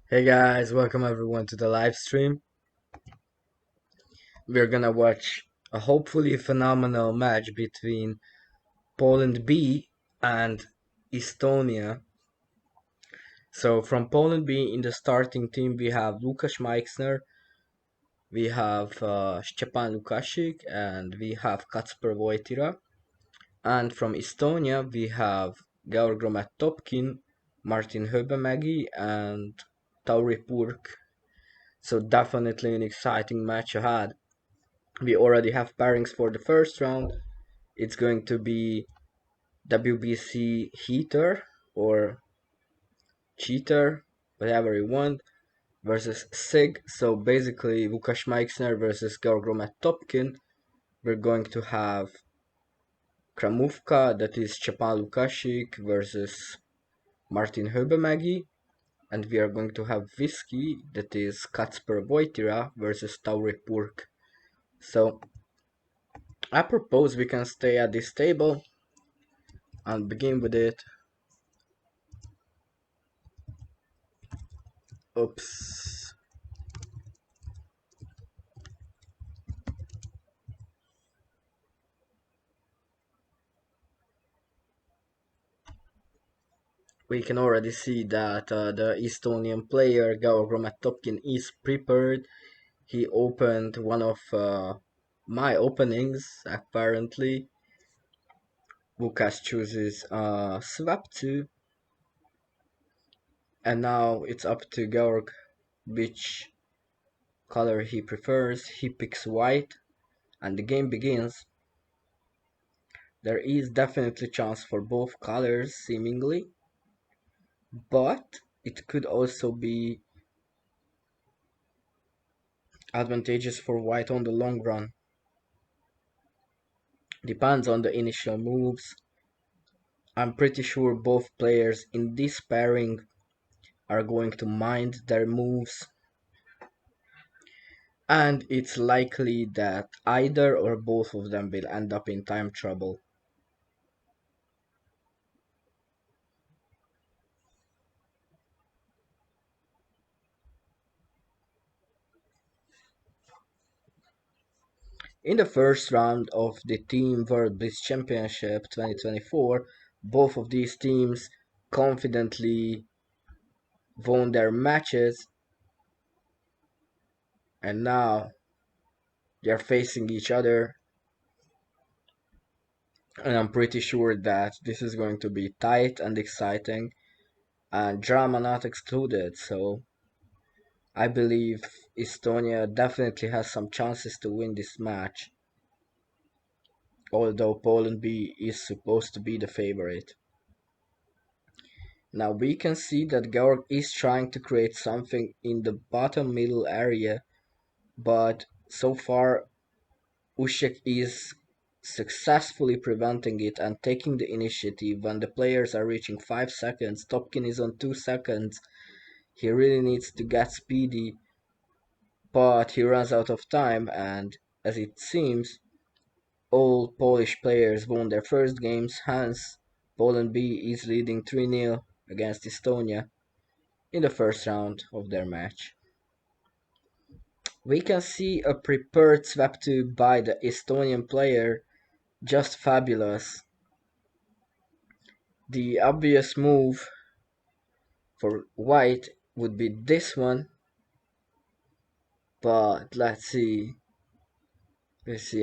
Hey guys, welcome everyone to the live stream. We're gonna watch a hopefully phenomenal match between Poland B and Estonia. So from Poland B in the starting team we have Lukas Meixner, we have Szczepan Lukasik, and we have Kacper Wojtyra. And from Estonia we have Georg Topkin, Martin Höbemägi, and Tauri Purk. So definitely an exciting match ahead. We already have pairings for the first round. It's going to be WBC Heater or Cheater, whatever you want, versus Sig. So basically, Lukas Meixner versus Georg Topkin. We're going to have Kramówka, that is Szczepan Lukasik versus Martin Höbemägi. And we are going to have Whiskey, that is Kacper Wojtyra versus Tauri Purk. So I propose we can stay at this table and begin with it. Oops. We can already see that the Estonian player Georg Topkin is prepared. He opened one of my openings, apparently. Lukas chooses swap 2, and now it's up to Georg which color he prefers. He picks white, and the game begins. There is definitely chance for both colors, seemingly, but it could also be advantageous for white on the long run. Depends on the initial moves. I'm pretty sure both players in this pairing are going to mind their moves, and it's likely that either or both of them will end up in time trouble. In the first round of the Team World Blitz Championship 2024, both of these teams confidently won their matches, and now they're facing each other, and I'm pretty sure that this is going to be tight and exciting and drama not excluded. So I believe Estonia definitely has some chances to win this match, although Poland B is supposed to be the favorite. Now we can see that Georg is trying to create something in the bottom middle area, but so far Usyk is successfully preventing it and taking the initiative when the players are reaching 5 seconds. Topkin is on 2 seconds. He really needs to get speedy, but he runs out of time, and as it seems, all Polish players won their first games, hence Poland B is leading 3-0 against Estonia in the first round of their match. We can see a prepared swap 2 by the Estonian player, just fabulous. The obvious move for white would be this one, but let's see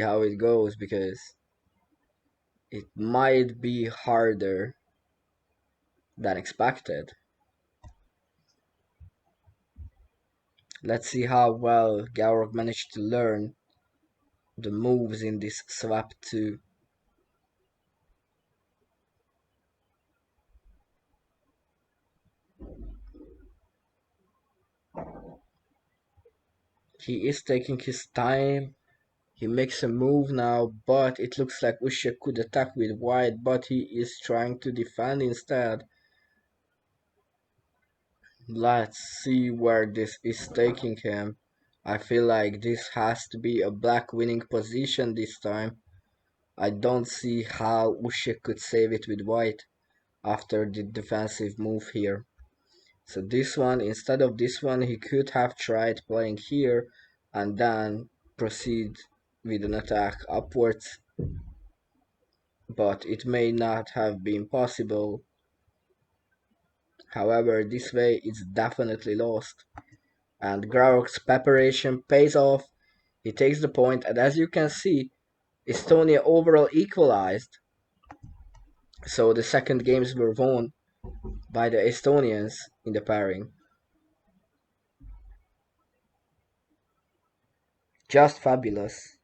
how it goes, because it might be harder than expected. Let's see how well Georg managed to learn the moves in this swap 2. He is taking his time. He makes a move now, but it looks like Usyk could attack with white, but he is trying to defend instead. Let's see where this is taking him. I feel like this has to be a black winning position this time. I don't see how Usyk could save it with white after the defensive move here. So this one, instead of this one, he could have tried playing here and then proceed with an attack upwards, but it may not have been possible. However, this way it's definitely lost. And Grauer's preparation pays off. He takes the point, and as you can see, Estonia overall equalized. So the second games were won by the Estonians in the pairing. Just fabulous.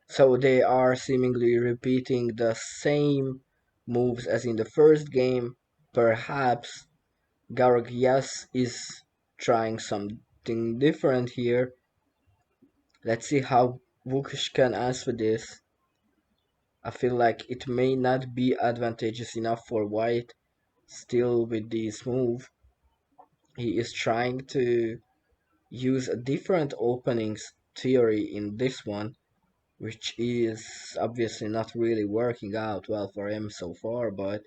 So they are seemingly repeating the same moves as in the first game. Perhaps Garg Yes is trying something different here. Let's see how Vukish can answer this. I feel like it may not be advantageous enough for White still with this move. He is trying to use a different openings theory in this one, which is obviously not really working out well for him so far, but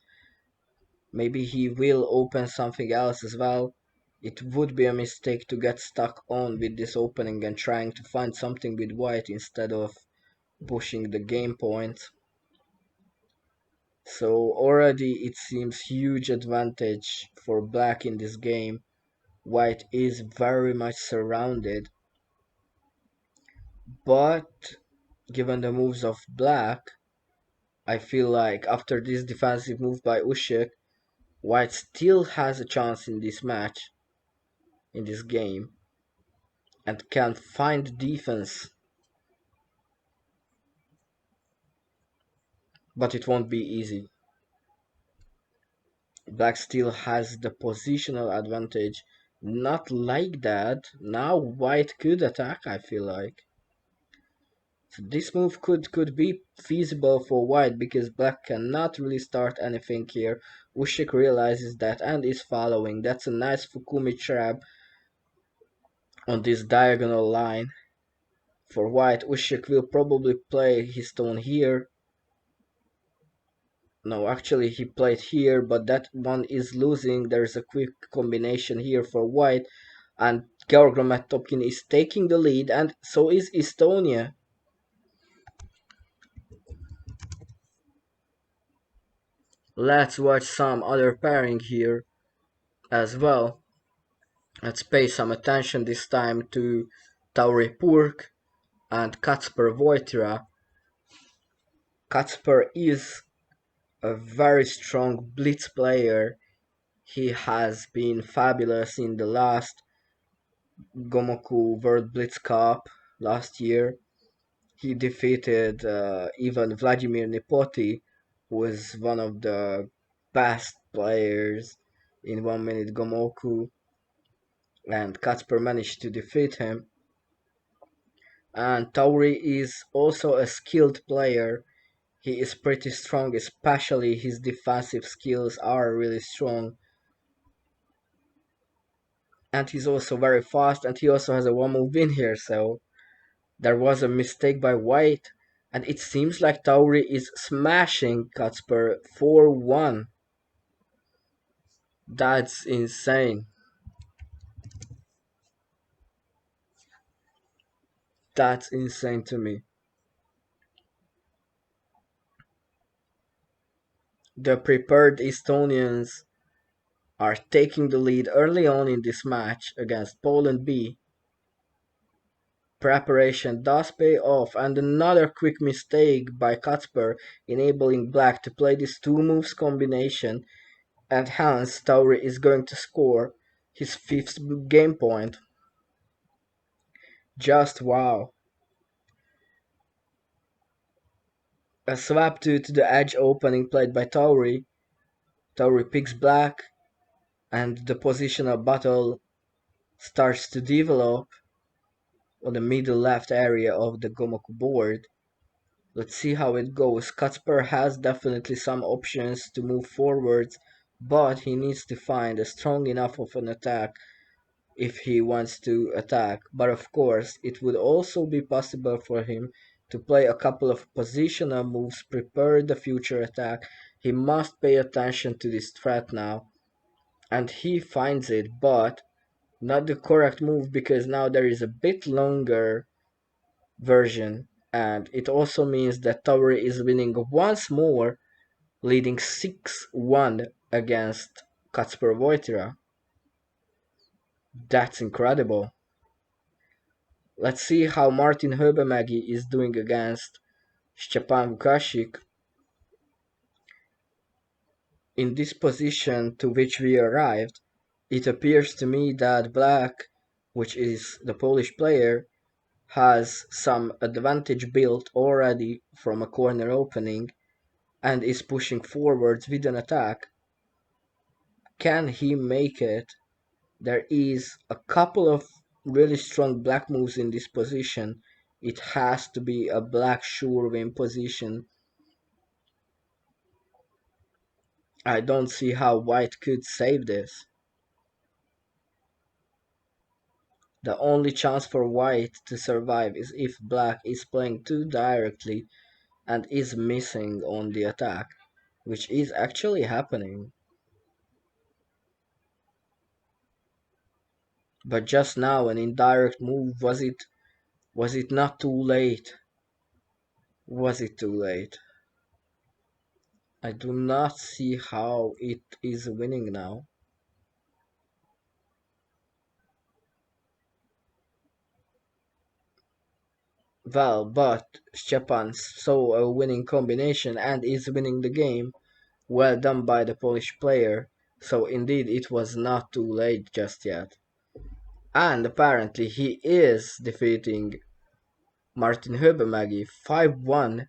maybe he will open something else as well. It would be a mistake to get stuck on with this opening and trying to find something with White instead of pushing the game point. So already it seems huge advantage for Black in this game. White is very much surrounded, but given the moves of Black, I feel like after this defensive move by Usyk, White still has a chance in this match, in this game, and can find defense, but it won't be easy. Black still has the positional advantage. Not like that. Now White could attack, I feel like. So this move could be feasible for White because Black cannot really start anything here. Usyk realizes that and is following. That's a nice Fukumi trap on this diagonal line. For White, Usyk will probably play his stone here. No, actually he played here, but that one is losing. There's a quick combination here for White, and Georg Topkin is taking the lead, and so is Estonia. Let's watch some other pairing here as well. Let's pay some attention this time to Tauri Purk and Kacper Wojtyła. Kacper is a very strong blitz player. He has been fabulous in the last Gomoku World Blitz Cup last year. He defeated even Vladimir Nipoti, who is one of the best players in 1 minute Gomoku, and Kacper managed to defeat him. And Tauri is also a skilled player. He is pretty strong, especially his defensive skills are really strong. And he's also very fast, and he also has a one move win here, so there was a mistake by White, and it seems like Tauri is smashing Kacper 4-1. That's insane. That's insane to me. The prepared Estonians are taking the lead early on in this match against Poland B. Preparation does pay off, and another quick mistake by Kacper enabling Black to play this two moves combination, and hence Tauri is going to score his fifth game point. Just wow. A swap to the edge opening played by Tauri. Tauri picks Black, and the positional battle starts to develop on the middle left area of the Gomoku board. Let's see how it goes. Kacper has definitely some options to move forwards, but he needs to find a strong enough of an attack if he wants to attack. But of course, it would also be possible for him to play a couple of positional moves, prepare the future attack. He must pay attention to this threat now, and he finds it, but not the correct move because now there is a bit longer version, and it also means that Tower is winning once more, leading 6-1 against Kacper Wojtyła. That's incredible. Let's see how Martin Höbemägi is doing against Stepan Vukasik. In this position to which we arrived, it appears to me that Black, which is the Polish player, has some advantage built already from a corner opening and is pushing forwards with an attack. Can he make it? There is a couple of really strong black moves in this position. It has to be a black sure win position. I don't see how white could save this. The only chance for white to survive is if black is playing too directly and is missing on the attack, which is actually happening. But just now an indirect move, was it not too late? Was it too late? I do not see how it is winning now. Well, but Stepan saw a winning combination and is winning the game. Well done by the Polish player. So indeed it was not too late just yet. And apparently he is defeating Martin Höbemägi 5-1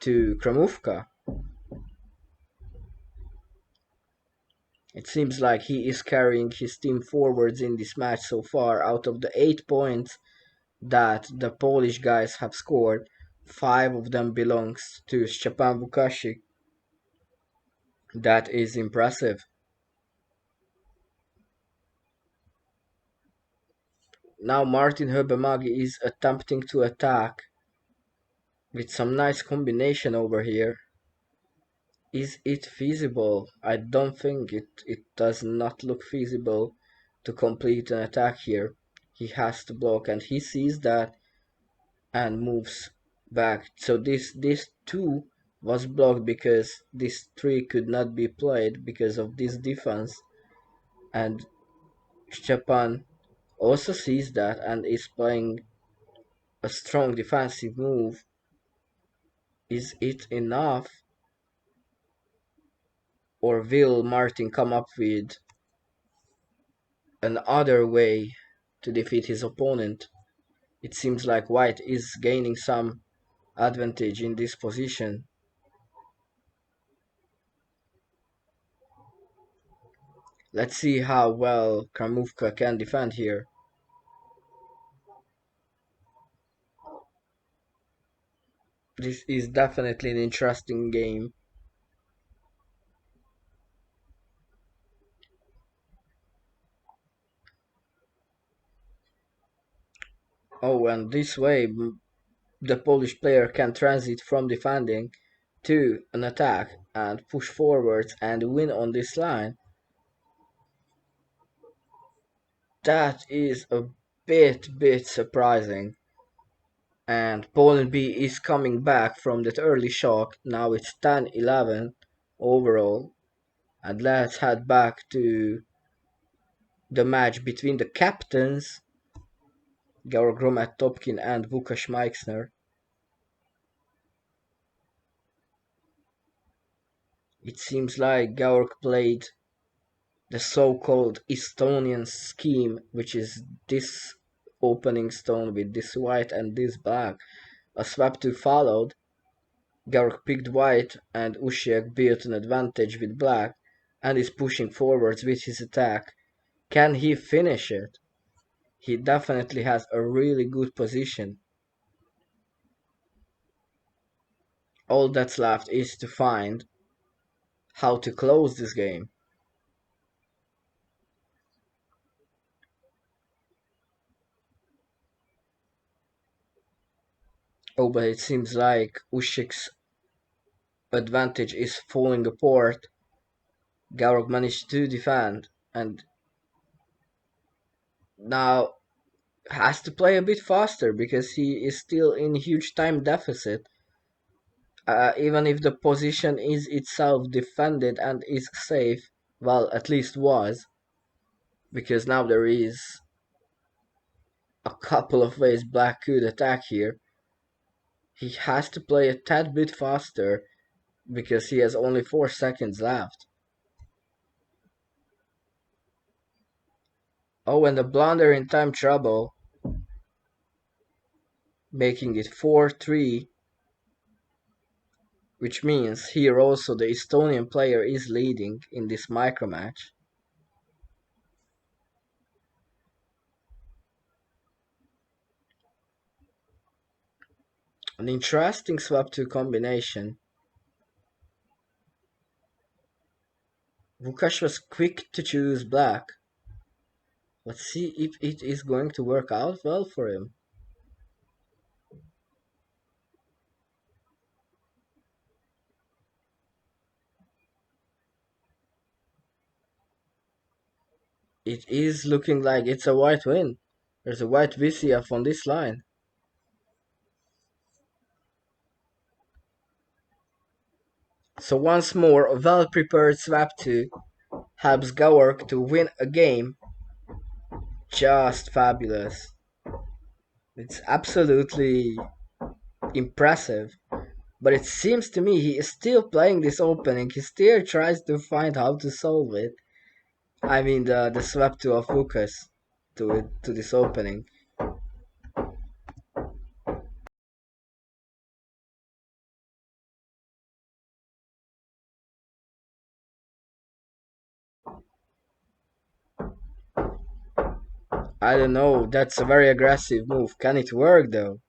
to Kramówka. It seems like he is carrying his team forwards in this match so far. Out of the 8 points that the Polish guys have scored, 5 of them belongs to Stepan Vukasik. That is impressive. Now Martin Höbemägi is attempting to attack with some nice combination over here. Is it feasible? I don't think it does not look feasible to complete an attack here. He has to block and he sees that and moves back. So this 2 was blocked because this 3 could not be played because of this defense. And Stepan also sees that and is playing a strong defensive move. Is it enough? Or will Martin come up with another way to defeat his opponent? It seems like white is gaining some advantage in this position. Let's see how well Kramówka can defend here. This is definitely an interesting game. Oh, and this way the Polish player can transit from defending to an attack and push forwards and win on this line. That is a bit surprising. And Poland B is coming back from that early shock. Now it's 10-11 overall. And let's head back to the match between the captains, Georg Romet-Topkin and Vukas Meixner. It seems like Georg played the so-called Estonian scheme, which is this opening stone with this white and this black. A swap 2 followed. Georg picked white and Usiek built an advantage with black and is pushing forwards with his attack. Can he finish it? He definitely has a really good position. All that's left is to find how to close this game. Oh, but it seems like Usyk's advantage is falling apart. Gaurok managed to defend and now has to play a bit faster because he is still in huge time deficit. Even if the position is itself defended and is safe, well, at least was, because now there is a couple of ways Black could attack here. He has to play a tad bit faster because he has only 4 seconds left. Oh, and a blunder in time trouble, making it 4-3, which means here also the Estonian player is leading in this micro match. An interesting swap 2 combination. Vukash was quick to choose black. Let's see if it is going to work out well for him. It is looking like it's a white win. There's a white VCF on this line. So once more, a well-prepared swap 2 helps Gawork to win a game. Just fabulous. It's absolutely impressive. But it seems to me he is still playing this opening. He still tries to find how to solve it. I mean the swap 2 of Lucas to this opening. I don't know, that's a very aggressive move. Can it work though?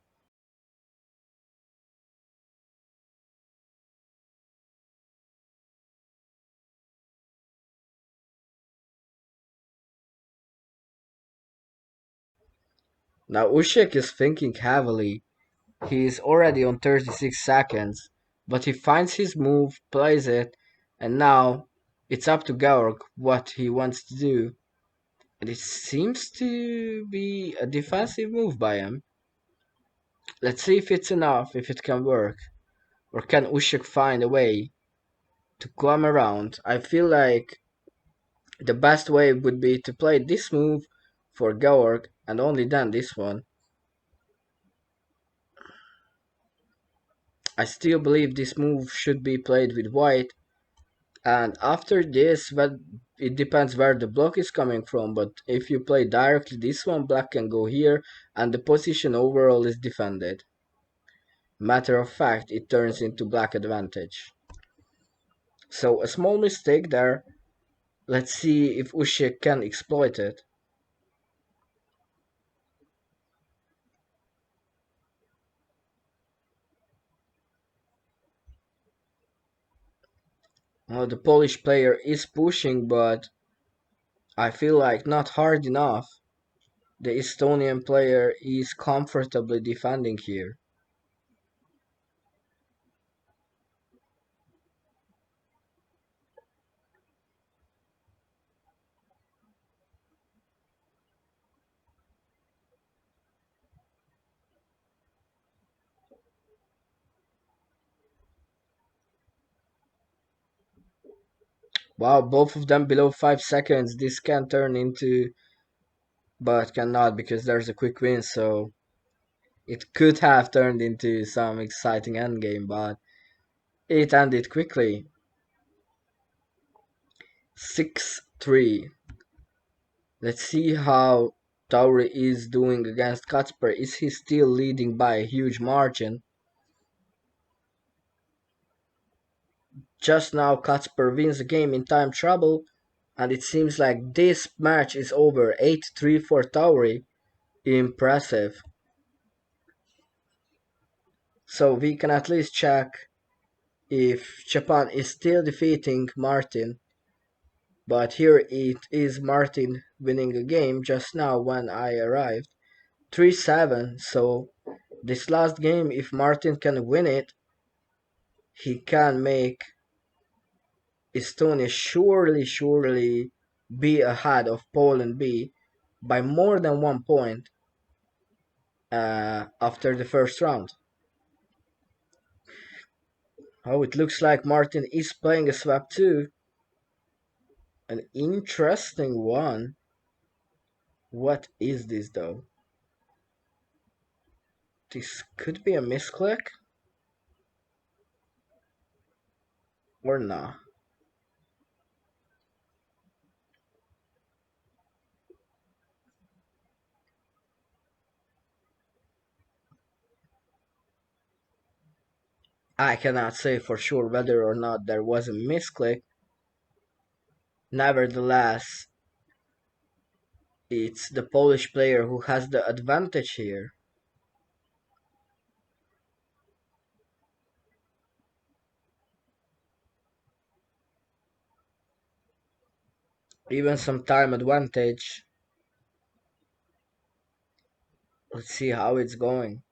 Now Usyk is thinking heavily. He is already on 36 seconds, but he finds his move, plays it, and now it's up to Gaurk what he wants to do. And it seems to be a defensive move by him. Let's see if it's enough, if it can work. Or can Usyk find a way to come around? I feel like the best way would be to play this move for Gaurk and only then this one. I still believe this move should be played with white, and after this, well, it depends where the block is coming from, but if you play directly this one, black can go here, and the position overall is defended. Matter of fact, it turns into black advantage. So a small mistake there. Let's see if Usyk can exploit it. Well, the Polish player is pushing, but I feel like not hard enough. The Estonian player is comfortably defending here. Wow, both of them below 5 seconds. This can turn into, but cannot because there's a quick win, so it could have turned into some exciting endgame, but it ended quickly. 6-3. Let's see how Tauri is doing against Kacper. Is he still leading by a huge margin? Just now Kacper wins the game in time trouble, and it seems like this match is over. 8-3 for Tauri. Impressive. So we can at least check if Japan is still defeating Martin. But here it is Martin winning a game just now when I arrived. 3-7, so This last game, if Martin can win it, he can make Estonia surely be ahead of Poland B by more than 1 point after the first round. Oh, it looks like Martin is playing a swap too. An interesting one. What is this though? This could be a misclick or not. I cannot say for sure whether or not there was a misclick. Nevertheless, it's the Polish player who has the advantage here. Even some time advantage. Let's see how it's going.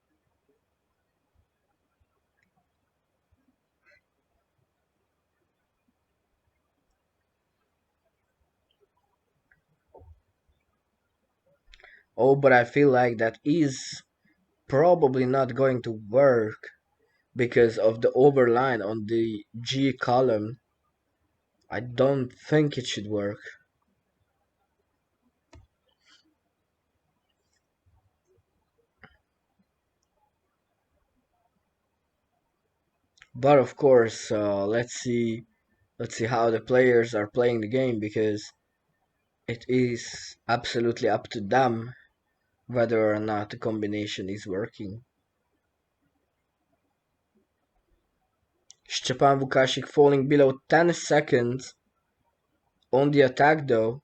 Oh, but I feel like that is probably not going to work because of the overline on the G column. I don't think it should work. But of course, let's see how the players are playing the game because it is absolutely up to them whether or not the combination is working. Stepan Vukasik falling below 10 seconds on the attack though.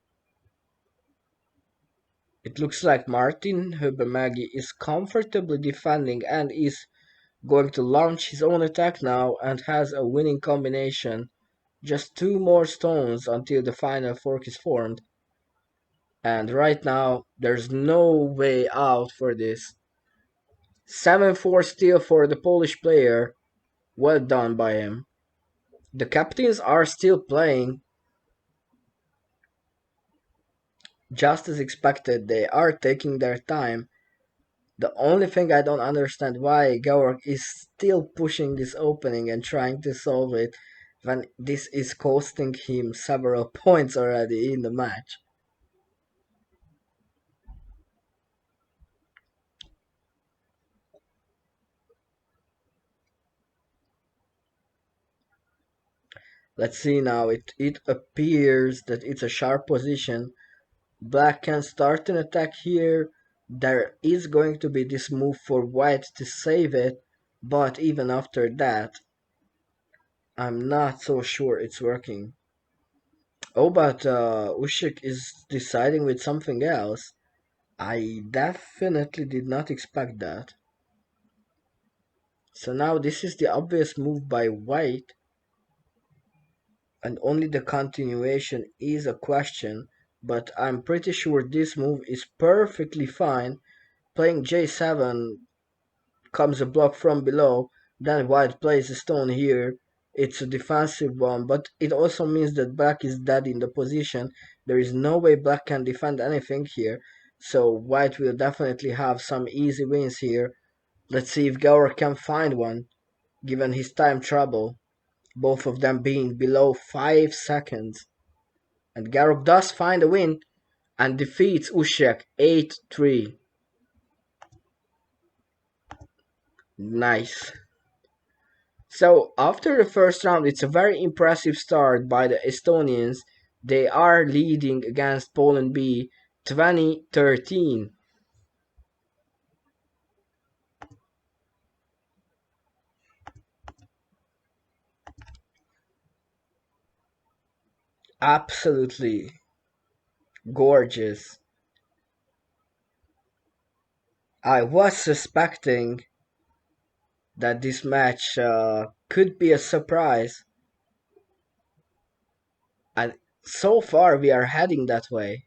It looks like Martin Hubemagi is comfortably defending and is going to launch his own attack now and has a winning combination. Just 2 more stones until the final fork is formed. And right now, there's no way out for this. 7-4 steal for the Polish player. Well done by him. The captains are still playing. Just as expected, they are taking their time. The only thing I don't understand why Georg is still pushing this opening and trying to solve it when this is costing him several points already in the match. Let's see now, it appears that it's a sharp position. Black can start an attack here. There is going to be this move for white to save it, but even after that, I'm not so sure it's working. Oh, but Usyk is deciding with something else. I definitely did not expect that. So now this is the obvious move by white, and only the continuation is a question, but I'm pretty sure this move is perfectly fine. Playing J7 comes a block from below, then white plays a stone here. It's a defensive one, but it also means that black is dead in the position. There is no way black can defend anything here, so white will definitely have some easy wins here. Let's see if Gower can find one, given his time trouble, both of them being below 5 seconds. And Garok does find a win and defeats Usyk 8-3. Nice. So after the first round, it's a very impressive start by the Estonians. They are leading against Poland B 2013. Absolutely gorgeous. I was suspecting that this match could be a surprise, and so far we are heading that way.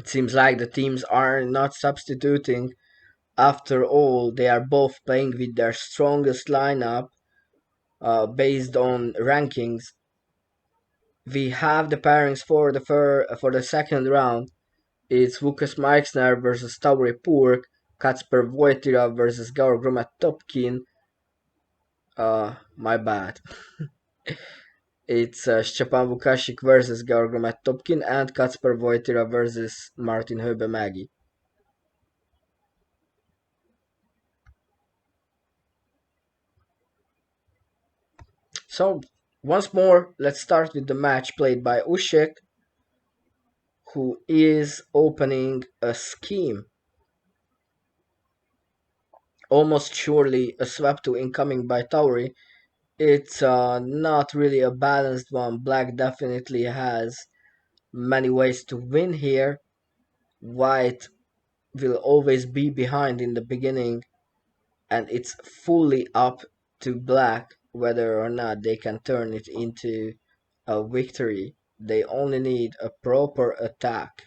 It seems like the teams are not substituting. After all, they are both playing with their strongest lineup based on rankings. We have the pairings for the second round. It's Lukas Meixner versus Tauri Purk, Kacper Wojtyla versus Georg Topkin. My bad. It's Stepan Vukashik versus Georg Topkin and Kacper Wojtyla versus Martin Höbemagi. So, once more, let's start with the match played by Usyk, who is opening a scheme. Almost surely a swap to incoming by Tauri. It's not really a balanced one. Black definitely has many ways to win here. White will always be behind in the beginning, and it's fully up to Black whether or not they can turn it into a victory. They only need a proper attack.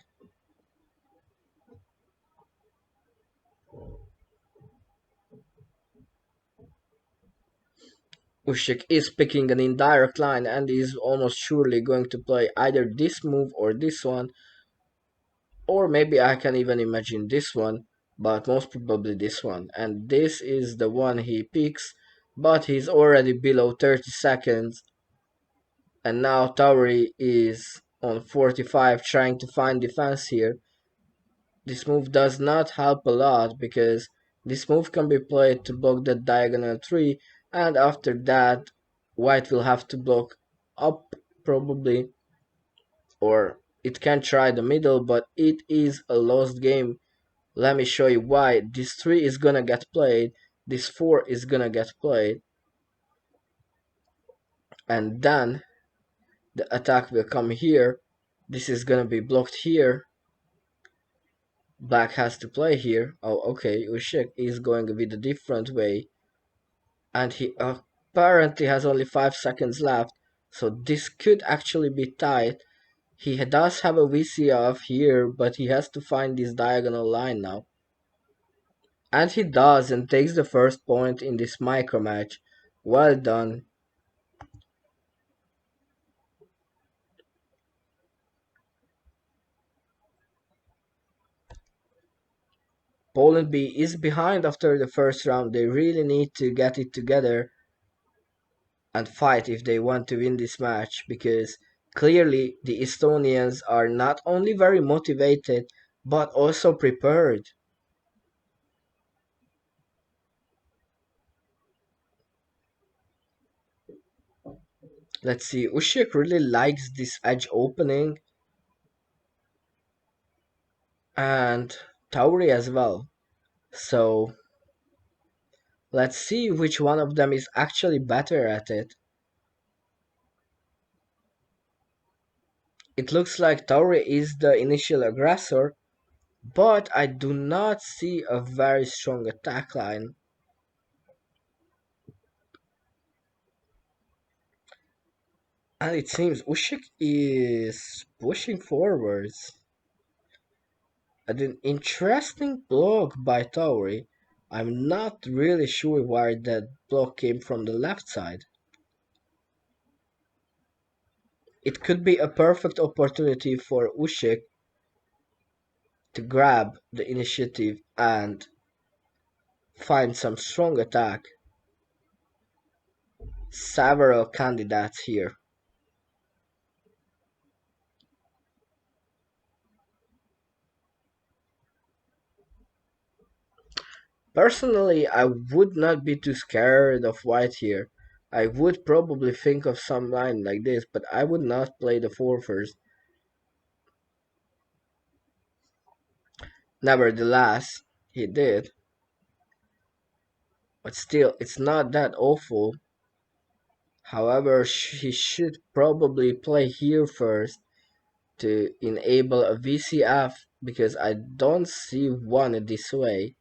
Usyk is picking an indirect line and is almost surely going to play either this move or this one, or maybe I can even imagine this one, but most probably this one. And this is the one he picks, but he's already below 30 seconds, and now Tauri is on 45 trying to find defense here. This move does not help a lot because this move can be played to block the diagonal 3, and after that White will have to block up probably, or it can try the middle, but it is a lost game. Let me show you why. This 3 is gonna get played, this 4 is gonna get played, and then the attack will come here. This is gonna be blocked here. Black has to play here. Oh, okay, Usyk is going with a different way, and he apparently has only 5 seconds left, so this could actually be tight. He does have a VC off here, but he has to find this diagonal line now. And he does, and takes the first point in this micro match. Well done. Poland B is behind after the first round. They really need to get it together and fight if they want to win this match, because clearly the Estonians are not only very motivated but also prepared. Let's see, Usyk really likes this edge opening, and Tauri as well. So let's see which one of them is actually better at it. It looks like Tauri is the initial aggressor, but I do not see a very strong attack line. And it seems Usyk is pushing forwards. An interesting block by Tauri. I'm not really sure where that block came from the left side. It could be a perfect opportunity for Usyk to grab the initiative and find some strong attack. Several candidates here. Personally, I would not be too scared of white here. I would probably think of some line like this, but I would not play the 4 first. Nevertheless, he did. But still, it's not that awful. However, he should probably play here first to enable a VCF, because I don't see one this way.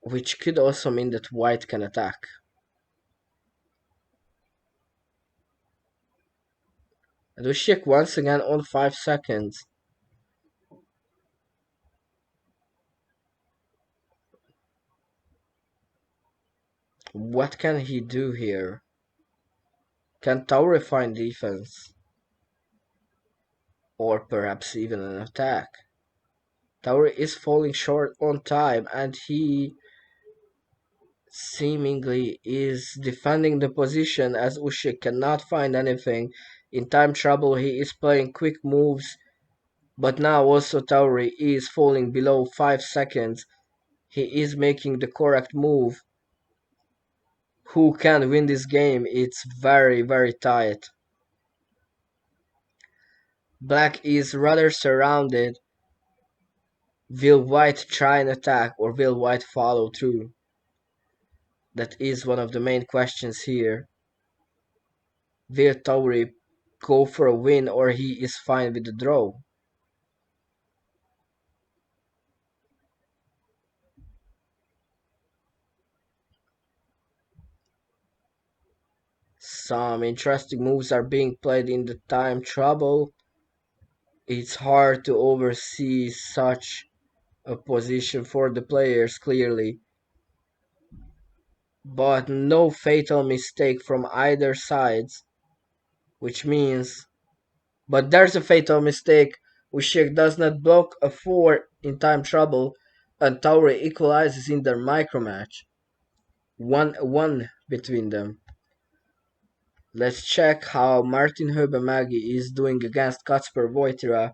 Which could also mean that white can attack. And Usyk once again on 5 seconds. What can he do here? Can Tauri find defense? Or perhaps even an attack? Tauri is falling short on time and he seemingly is defending the position as Usyk cannot find anything. In time trouble he is playing quick moves, but now also Tauri is falling below 5 seconds. He is making the correct move. Who can win this game? It's very, very tight. Black is rather surrounded. Will White try and attack or will White follow through? That is one of the main questions here. Will Tauri go for a win or he is fine with the draw? Some interesting moves are being played in the time trouble. It's hard to oversee such a position for the players clearly, but no fatal mistake from either sides, which means but there's a fatal mistake. Usyk does not block a 4 in time trouble, and Tauri equalizes in their micromatch. 1-1 between them. Let's check how Martin Höbemagi is doing against Kacper Wojtyła.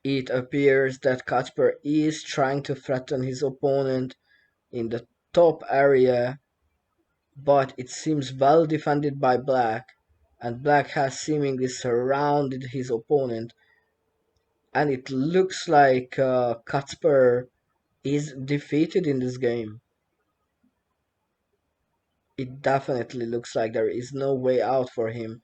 It appears that Kacper is trying to threaten his opponent in the top area, but it seems well defended by Black, and Black has seemingly surrounded his opponent, and it looks like Kacper is defeated in this game. It definitely looks like there is no way out for him.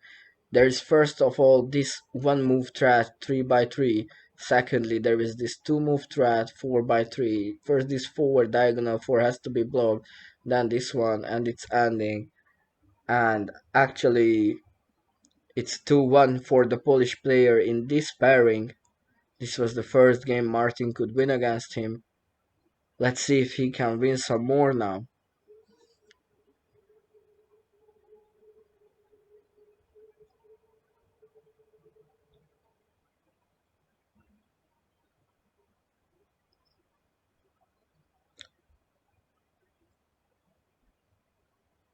There is first of all this one move threat 3x3. Secondly, there is this two move threat 4x3. First, this forward diagonal 4 has to be blocked, then this one, and it's ending. And actually, it's 2-1 for the Polish player in this pairing. This was the first game Martin could win against him. Let's see if he can win some more now.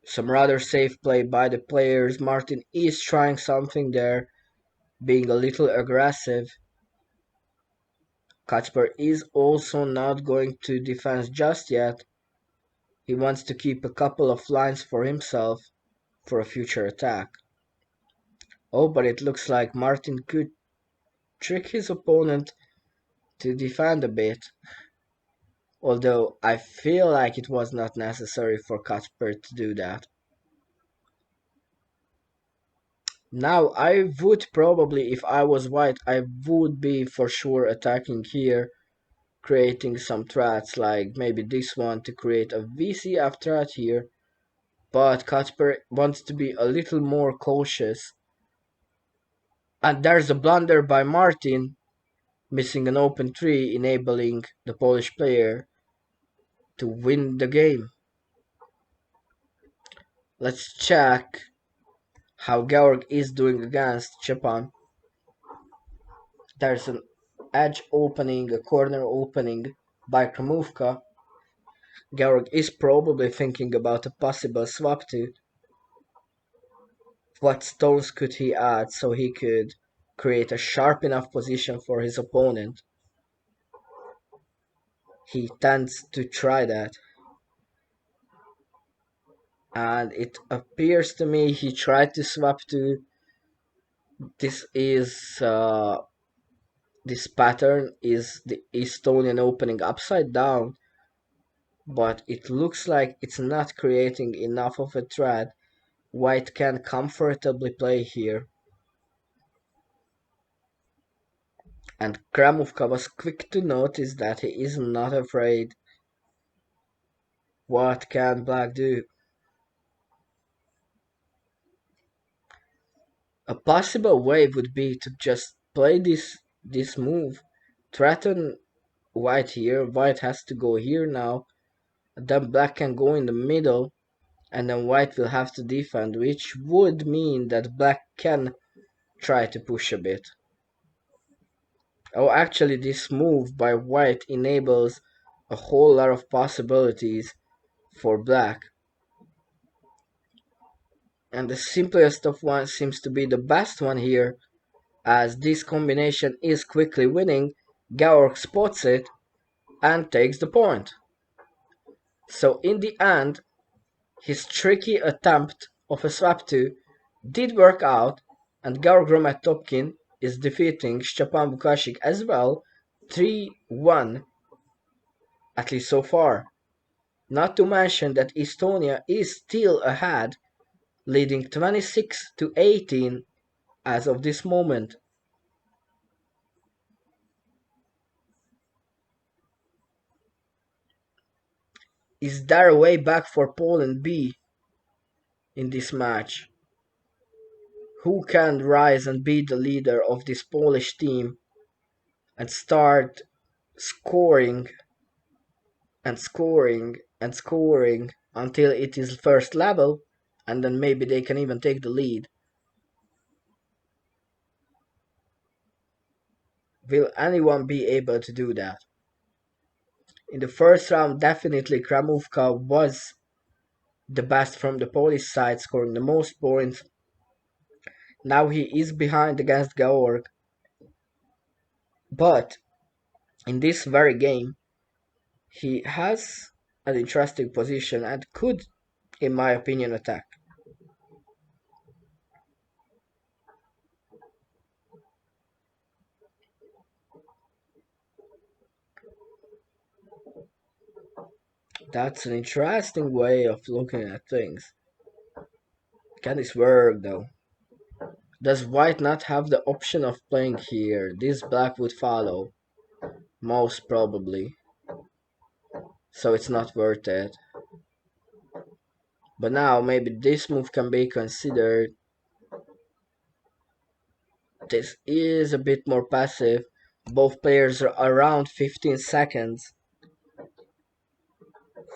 Some rather safe play by the players. Martin is trying something there, being a little aggressive. Kacper is also not going to defense just yet. He wants to keep a couple of lines for himself for a future attack. Oh, but it looks like Martin could trick his opponent to defend a bit. Although I feel like it was not necessary for Kacper to do that. Now I would probably, if I was white, I would be for sure attacking here, creating some threats like maybe this one to create a VCF threat here. But Kacper wants to be a little more cautious. And there's a blunder by Martin, missing an open tree, enabling the Polish player to win the game. Let's check how Georg is doing against Japan. There's an edge opening, a corner opening by Kremówka. Georg is probably thinking about a possible swap to. What stones could he add so he could create a sharp enough position for his opponent? He tends to try that. And it appears to me he tried to swap to. This is this pattern is the Estonian opening upside down, but it looks like it's not creating enough of a threat. White can comfortably play here. And Kremówka was quick to notice that he is not afraid. What can Black do? A possible way would be to just play this move, threaten white here. White has to go here now. Then black can go in the middle, and then white will have to defend, which would mean that black can try to push a bit. Oh, actually, this move by white enables a whole lot of possibilities for black. And the simplest of one seems to be the best one here, as this combination is quickly winning. Georg spots it and takes the point. So in the end, his tricky attempt of a swap 2 did work out, and Georg Topkin is defeating Stepan Bukashik as well, 3-1, at least so far. Not to mention that Estonia is still ahead, leading 26-18 as of this moment. Is there a way back for Poland B in this match? Who can rise and be the leader of this Polish team and start scoring and scoring and scoring until it is first level, and then maybe they can even take the lead? Will anyone be able to do that? In the first round, definitely Kramovka was the best from the Polish side, scoring the most points. Now he is behind against Georg. But in this very game, he has an interesting position and could, in my opinion, attack. That's an interesting way of looking at things. Can this work though? Does white not have the option of playing here? This black would follow, most probably. So it's not worth it. But now maybe this move can be considered. This is a bit more passive. Both players are around 15 seconds.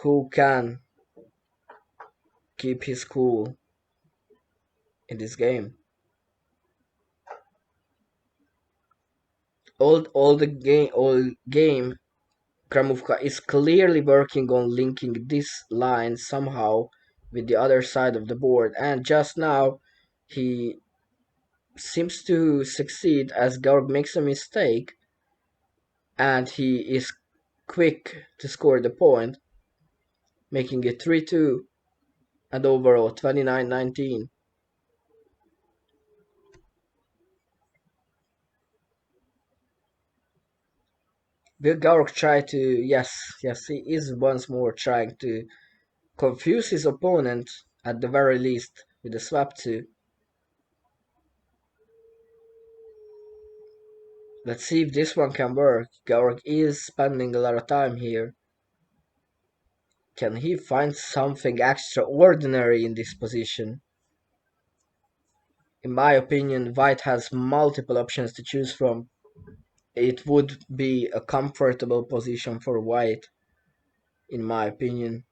Who can keep his cool in this game? All game, Kramovka is clearly working on linking this line somehow with the other side of the board, and just now he seems to succeed as Georg makes a mistake and he is quick to score the point, making it 3-2 and overall 29-19. Will Georg try to... yes, he is once more trying to confuse his opponent, at the very least, with the swap 2. Let's see if this one can work. Georg is spending a lot of time here. Can he find something extraordinary in this position? In my opinion, white has multiple options to choose from. It would be a comfortable position for white, in my opinion.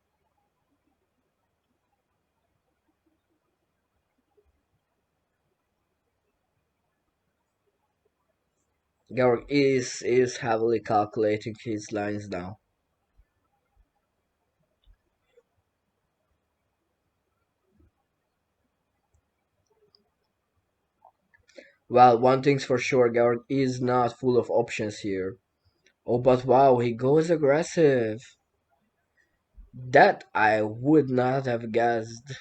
Georg is heavily calculating his lines now. Well, one thing's for sure, Georg is not full of options here. Oh, but wow, he goes aggressive. That I would not have guessed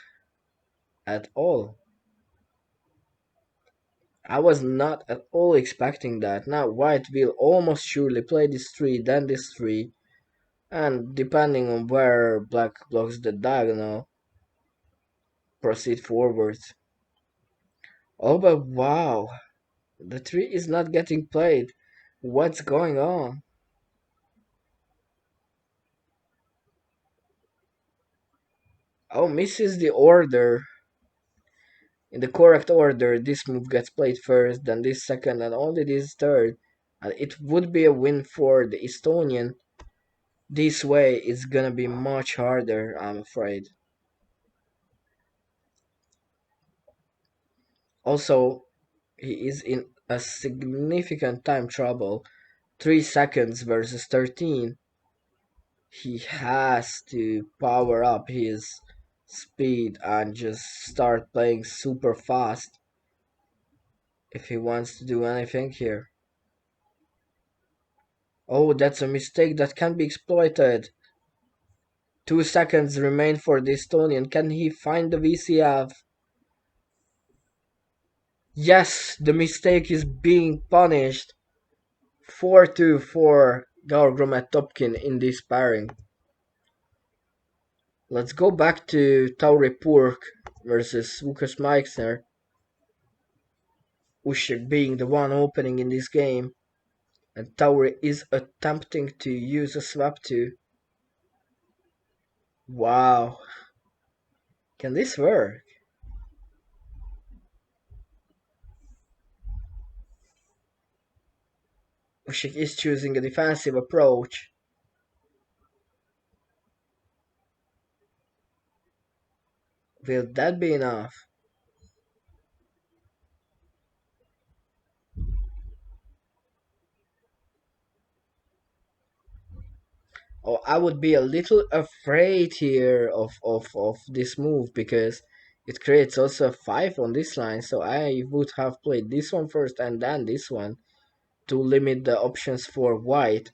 at all. I was not at all expecting that. Now white will almost surely play this 3, then this 3, and depending on where black blocks the diagonal, proceed forwards. Oh, but wow, the 3 is not getting played. What's going on? Oh, misses the order. In the correct order, this move gets played first, then this second, and only this third. And it would be a win for the Estonian. This way is gonna be much harder, I'm afraid. Also, he is in a significant time trouble. 3 seconds versus 13. He has to power up his speed and just start playing super fast if he wants to do anything here. Oh, that's a mistake that can be exploited. 2 seconds remain for the Estonian. Can he find the VCF? Yes, the mistake is being punished. 4-2 for Gaurgromet Topkin in this pairing. Let's go back to Tauri Purk versus Lukas Meixner. Usyk being the one opening in this game. And Tauri is attempting to use a swap too. Wow. Can this work? Usyk is choosing a defensive approach. Will that be enough? Oh, I would be a little afraid here of this move because it creates also a 5 on this line, so I would have played this one first and then this one to limit the options for white.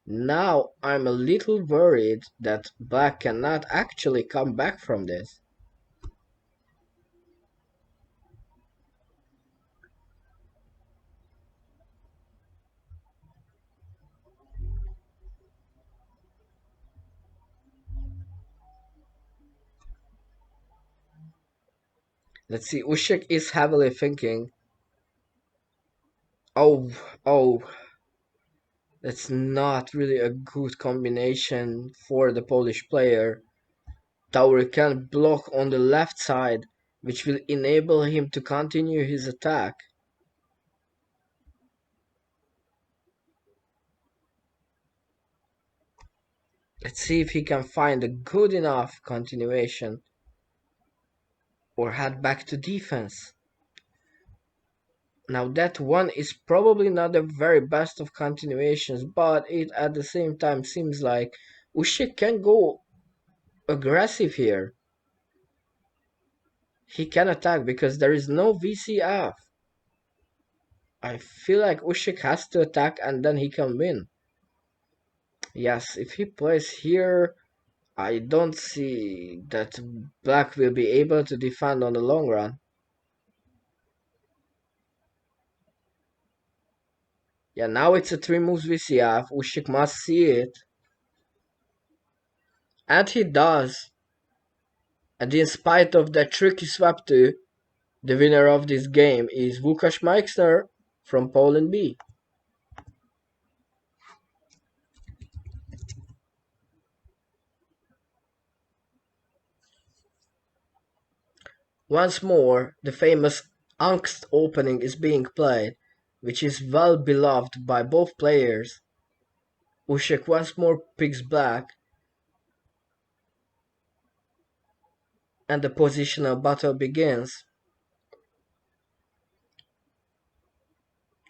Now I'm a little worried that black cannot actually come back from this. Let's see, Usyk is heavily thinking. Oh, oh, that's not really a good combination for the Polish player. Tauri can block on the left side, which will enable him to continue his attack. Let's see if he can find a good enough continuation or head back to defense. Now that one is probably not the very best of continuations, but it at the same time seems like Usyk can go aggressive here. He can attack because there is no VCF. I feel like Usyk has to attack and then he can win. Yes, if he plays here, I don't see that black will be able to defend on the long run. Yeah, now it's a 3 moves VCF. Usyk must see it. And he does. And in spite of that tricky swap too, the winner of this game is Łukasz Meixner from Poland B. Once more, the famous Angst opening is being played, which is well beloved by both players. Usyk once more picks black, and the positional battle begins.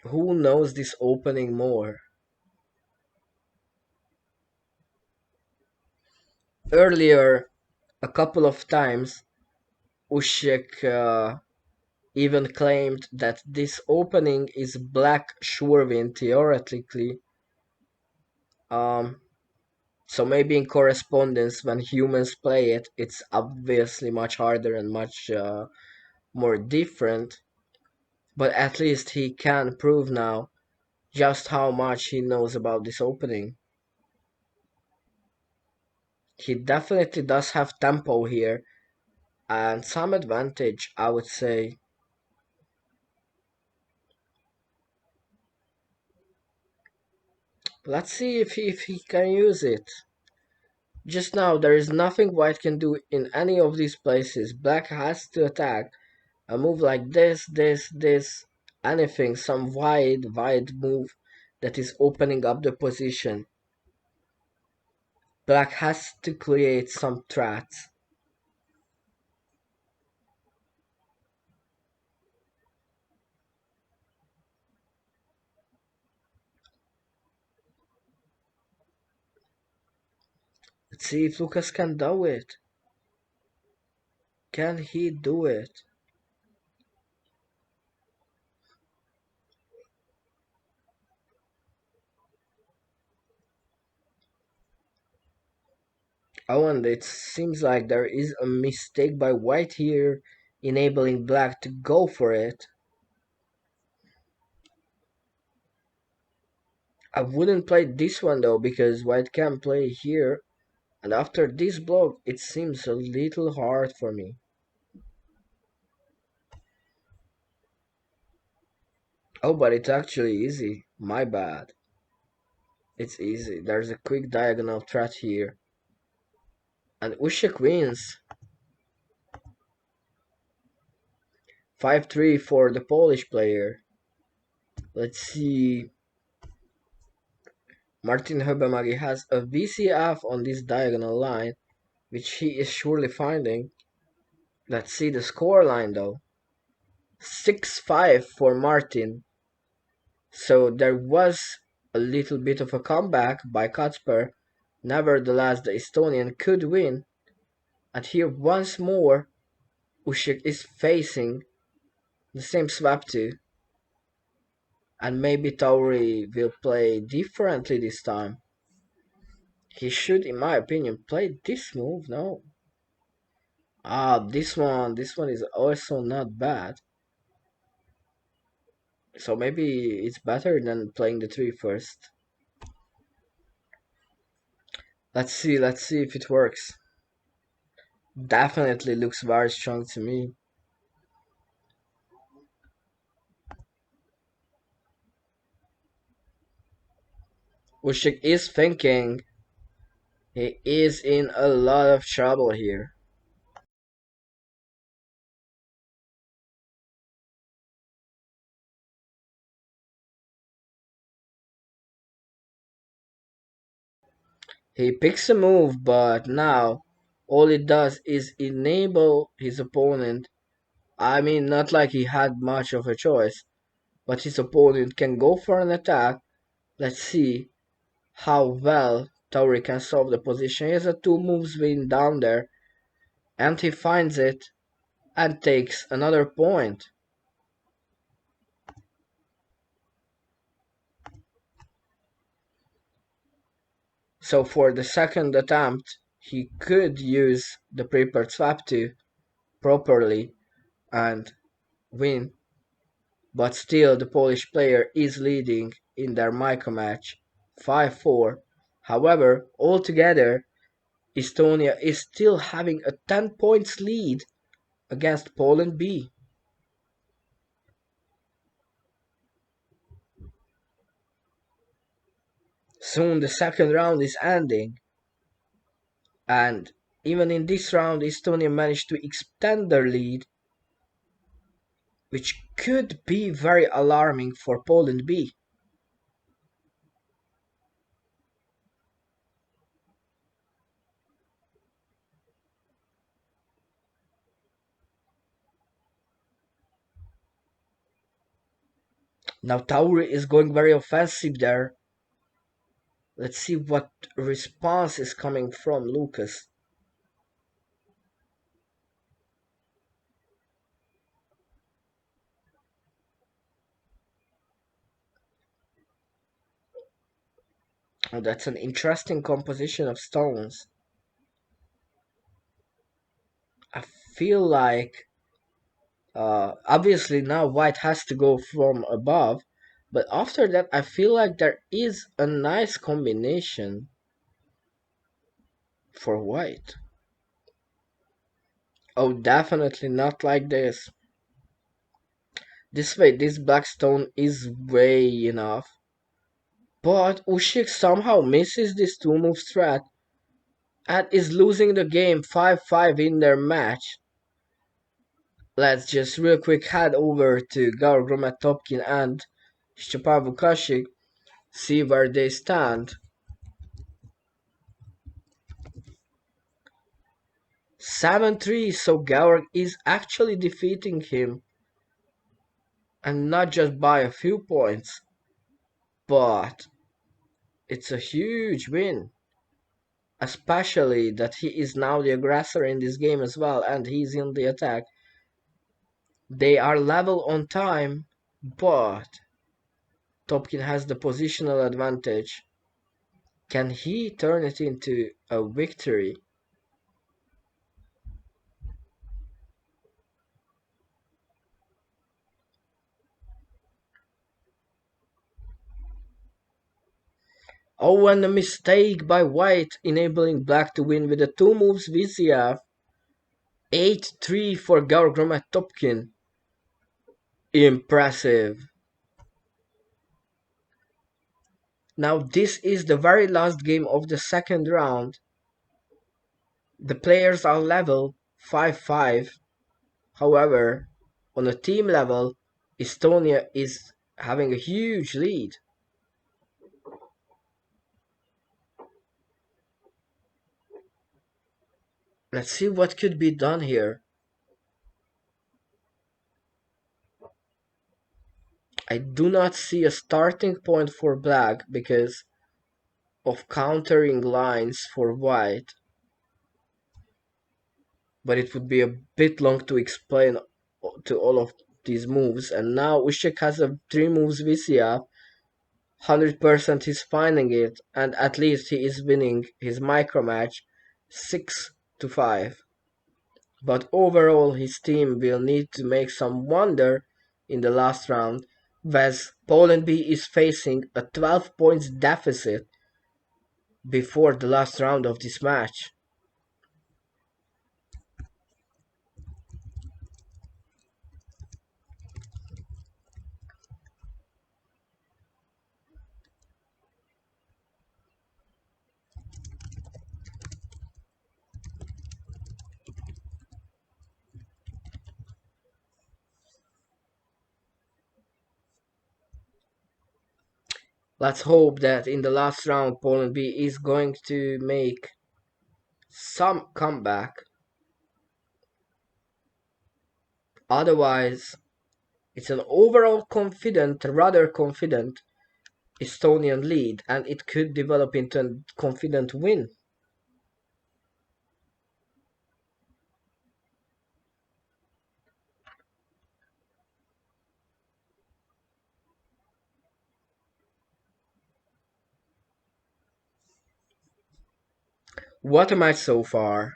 Who knows this opening more? Earlier, a couple of times, Usyk even claimed that this opening is black sure win theoretically. Um, so maybe in correspondence, when humans play it, it's obviously much harder and much more different. But at least he can prove now just how much he knows about this opening. He definitely does have tempo here and some advantage, I would say. Let's see if he can use it. Just now, there is nothing white can do in any of these places. Black has to attack, A move like this, anything, some wide move that is opening up the position. Black has to create some threats. Let's see if Lucas can do it. Can he do it? Oh, and it seems like there is a mistake by white here, enabling black to go for it. I wouldn't play this one though, because white can play here, and after this block, it seems a little hard for me. Oh, but it's actually easy. My bad. It's easy. There's a quick diagonal threat here. And Usyk wins. 5-3 for the Polish player. Let's see. Martin Höbemagi has a VCF on this diagonal line, which he is surely finding. Let's see the score line though. 6-5 for Martin. So there was a little bit of a comeback by Kacper. Nevertheless, the Estonian could win. And here once more, Usyk is facing the same swap too. And maybe Tauri will play differently this time. He should, in my opinion, play this move, no? This one is also not bad. So maybe it's better than playing the 3 first. Let's see if it works. Definitely looks very strong to me. Usyk is thinking he is in a lot of trouble here. He picks a move, but now all it does is enable his opponent. I mean, not like he had much of a choice, but his opponent can go for an attack. Let's see how well Tauri can solve the position. He has a 2 moves win down there, and he finds it and takes another point. So for the second attempt, he could use the prepared swap to properly and win, but still the Polish player is leading in their Micro match 5-4. However, altogether, Estonia is still having a 10 points lead against Poland B. Soon the second round is ending, and even in this round, Estonia managed to extend their lead, which could be very alarming for Poland B. Now Tauri is going very offensive there. Let's see what response is coming from Lucas. Oh, that's an interesting composition of stones. I feel like obviously now white has to go from above, but after that I feel like there is a nice combination for white. Oh, definitely not like this. This way, this black stone is way enough. But Usyk somehow misses this 2 move strat and is losing the game 5-5 in their match. Let's just real quick head over to Gaur Topkin and Stepan Vukashik, see where they stand. 7-3, so Georg is actually defeating him, and not just by a few points, but it's a huge win. Especially that he is now the aggressor in this game as well, and he's in the attack. They are level on time, but Topkin has the positional advantage. Can he turn it into a victory? Oh, and a mistake by White, enabling Black to win with the 2 moves VCF. 8-3 for Gaur Topkin. Impressive. Now this is the very last game of the second round. The players are level 5-5. However, on a team level, Estonia is having a huge lead. Let's see what could be done here. I do not see a starting point for Black because of countering lines for White. But it would be a bit long to explain to all of these moves. And now Usyk has a 3 moves VCF. 100% he's finding it, and at least he is winning his micro match 6-5. But overall, his team will need to make some wonder in the last round, as Poland B is facing a 12 points deficit before the last round of this match. Let's hope that in the last round Poland B is going to make some comeback. Otherwise, it's an overall rather confident Estonian lead, and it could develop into a confident win. What am I so far?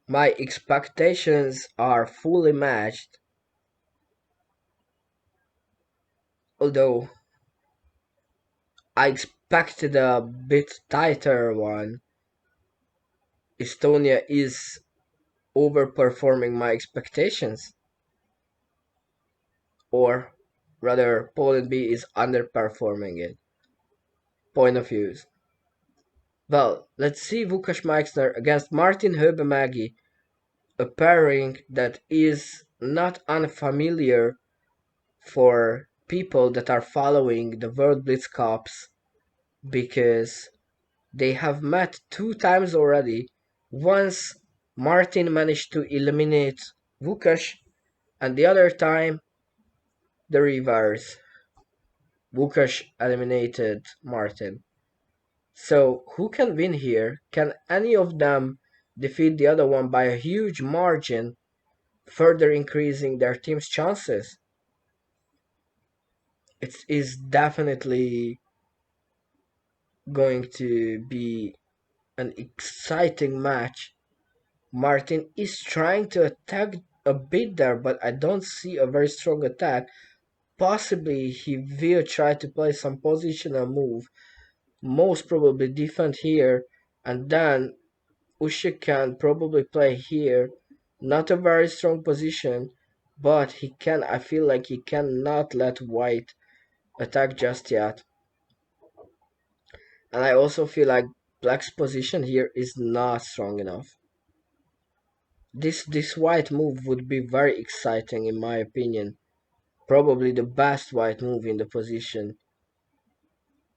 My expectations are fully matched, although I expected a bit tighter one. Estonia is overperforming my expectations, or rather, Poland B is underperforming it. Point of views. Well, let's see Vukash Meixner against Martin Höbemagi, a pairing that is not unfamiliar for people that are following the World Blitz Cups because they have met 2 times already. Once Martin managed to eliminate Vukash, and the other time the reverse. Vukash eliminated Martin. So who can win here? Can any of them defeat the other one by a huge margin, further increasing their team's chances? It is definitely going to be an exciting match. Martin is trying to attack a bit there, but I don't see a very strong attack. Possibly he will try to play some positional move, most probably defend here, and then Usyk can probably play here. Not a very strong position, but I feel like he cannot let White attack just yet. And I also feel like Black's position here is not strong enough. This white move would be very exciting in my opinion. Probably the best white move in the position,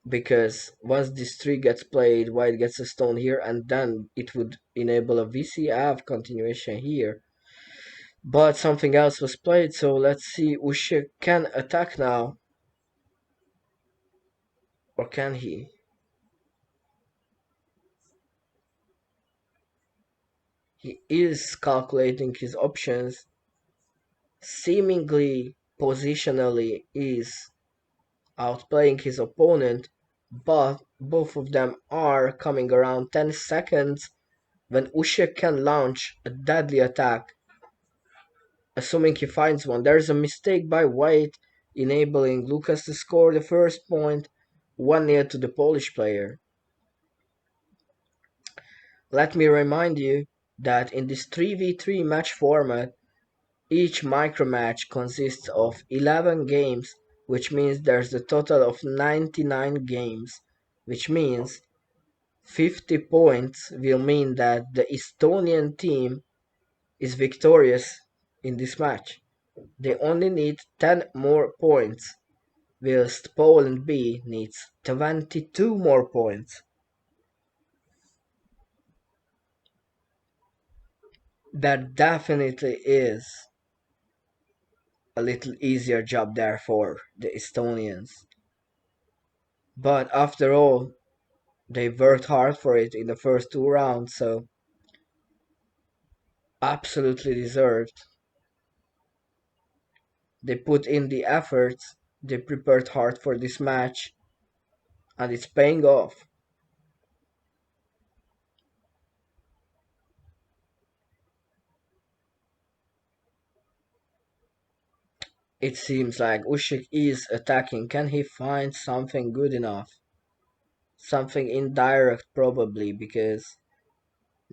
because once this tree gets played, white gets a stone here, and then it would enable a VCF continuation here. But something else was played, so let's see. Usyk can attack now, or can he? He is calculating his options. Seemingly, positionally, is outplaying his opponent, but both of them are coming around 10 seconds when Usyk can launch a deadly attack, assuming he finds one. There's a mistake by White, enabling Lucas to score the first point, 1-0 to the Polish player. Let me remind you that in this 3v3 match format, each micro match consists of 11 games, which means there's a total of 99 games, which means 50 points will mean that the Estonian team is victorious in this match. They only need 10 more points, whilst Poland B needs 22 more points. That definitely is a little easier job there for the Estonians. But after all, they worked hard for it in the first two rounds, so absolutely deserved. They put in the efforts, they prepared hard for this match, and it's paying off. It seems like Usyk is attacking. Can he find something good enough? Something indirect, probably, because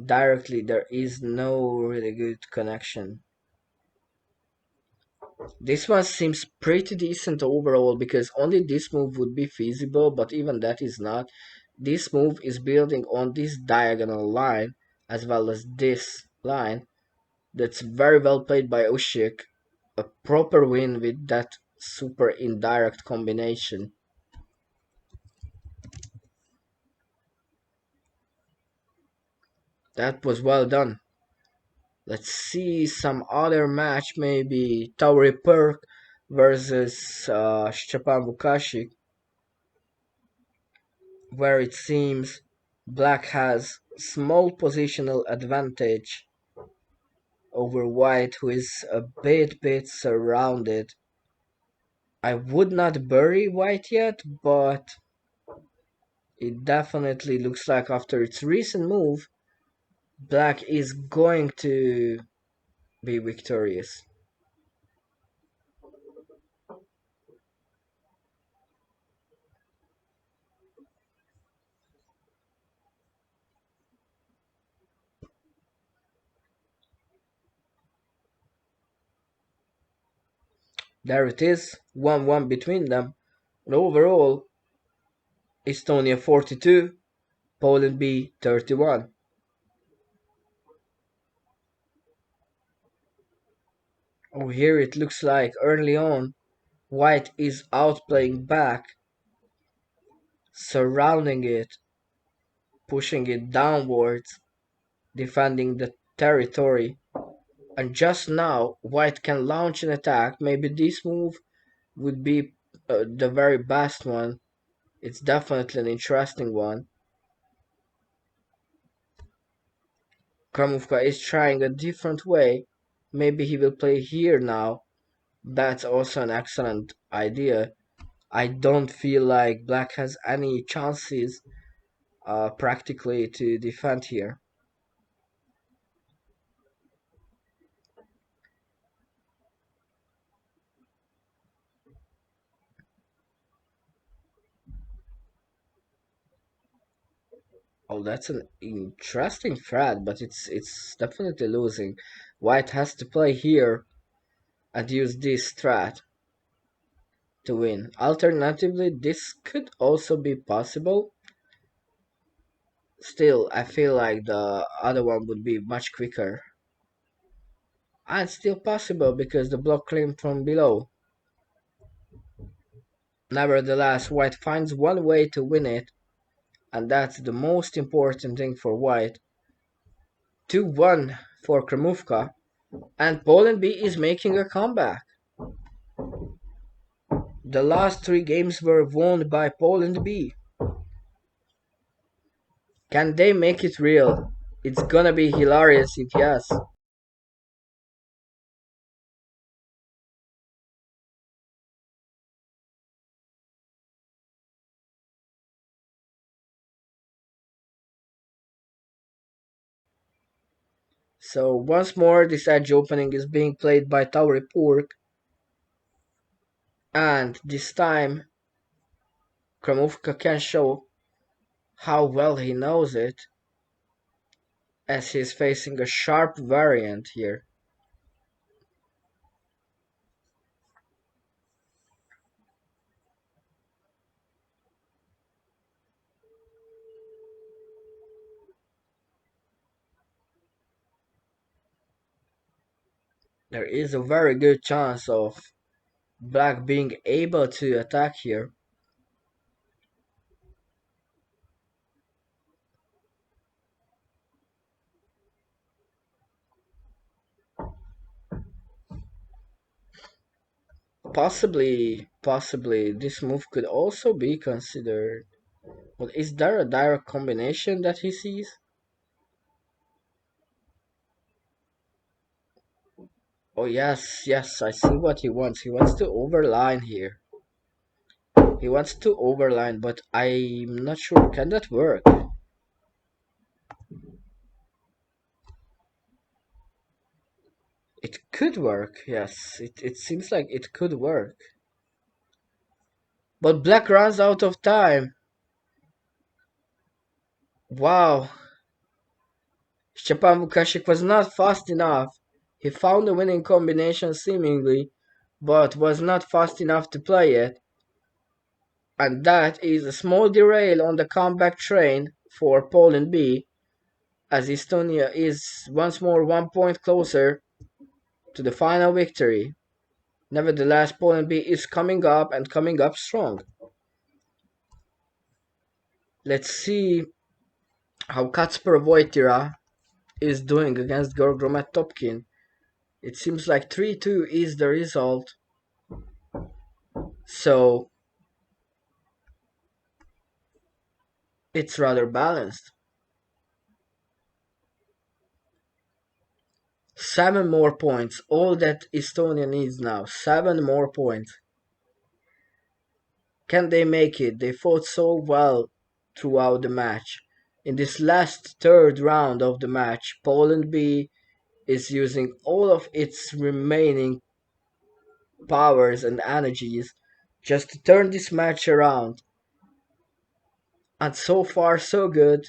directly there is no really good connection. This one seems pretty decent overall because only this move would be feasible, but even that is not. This move is building on this diagonal line as well as this line. That's very well played by Usyk. A proper win with that super indirect combination. That was well done. Let's see some other match, maybe Tauri Perk versus Stepan Vukashik, where it seems Black has small positional advantage over White, who is a bit surrounded. I would not bury White yet, but it definitely looks like after its recent move, Black is going to be victorious. There it is, 1-1 between them. And overall, Estonia 42, Poland B 31. Oh, here it looks like early on, White is outplaying Black, surrounding it, pushing it downwards, defending the territory. And just now, White can launch an attack. Maybe this move would be the very best one. It's definitely an interesting one. Kramovka is trying a different way. Maybe he will play here now. That's also an excellent idea. I don't feel like Black has any chances practically to defend here. Oh, that's an interesting threat, but it's definitely losing. White has to play here and use this threat to win. Alternatively, this could also be possible. Still, I feel like the other one would be much quicker. and still possible because the block came from below. Nevertheless, White finds one way to win it, and that's the most important thing for White. 2-1 for Kremówka, and Poland B is making a comeback. The last 3 games were won by Poland B. Can they make it real? It's gonna be hilarious if yes. So once more, this edge opening is being played by Tauri Purk, and this time Kremówka can show how well he knows it, as he's facing a sharp variant here. There is a very good chance of Black being able to attack here. Possibly this move could also be considered. But is there a direct combination that he sees? Oh yes, I see what he wants. He wants to overline here. He wants to overline, but I'm not sure. Can that work? It could work, yes. It seems like it could work. But Black runs out of time. Wow. Stepan Vukashik was not fast enough. He found the winning combination seemingly, but was not fast enough to play it. And that is a small derail on the comeback train for Poland B, as Estonia is once more 1 point closer to the final victory. Nevertheless, Poland B is coming up and coming up strong. Let's see how Kacper Wojtyra is doing against Gorgromet Topkin. It seems like 3-2 is the result. So it's rather balanced. 7 more points, all that Estonia needs now. 7 more points. Can they make it? They fought so well throughout the match. In this last third round of the match, Poland B is using all of its remaining powers and energies just to turn this match around. And so far so good.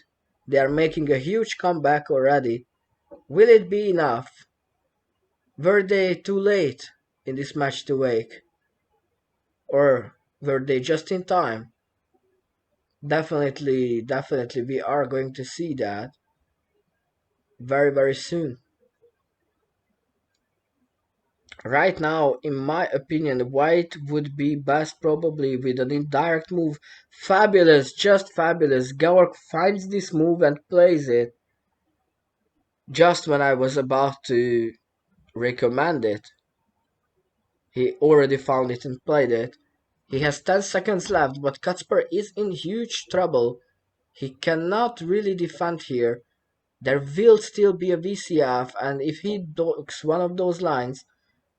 They are making a huge comeback already. Will it be enough? Were they too late in this match to wake? Or were they just in time? Definitely we are going to see that very soon. Right now, in my opinion, White would be best probably with an indirect move. Fabulous, just fabulous. Georg finds this move and plays it just when I was about to recommend it. He already found it and played it. He has 10 seconds left, but Kacper is in huge trouble. He cannot really defend here. There will still be a VCF, and if he docks one of those lines,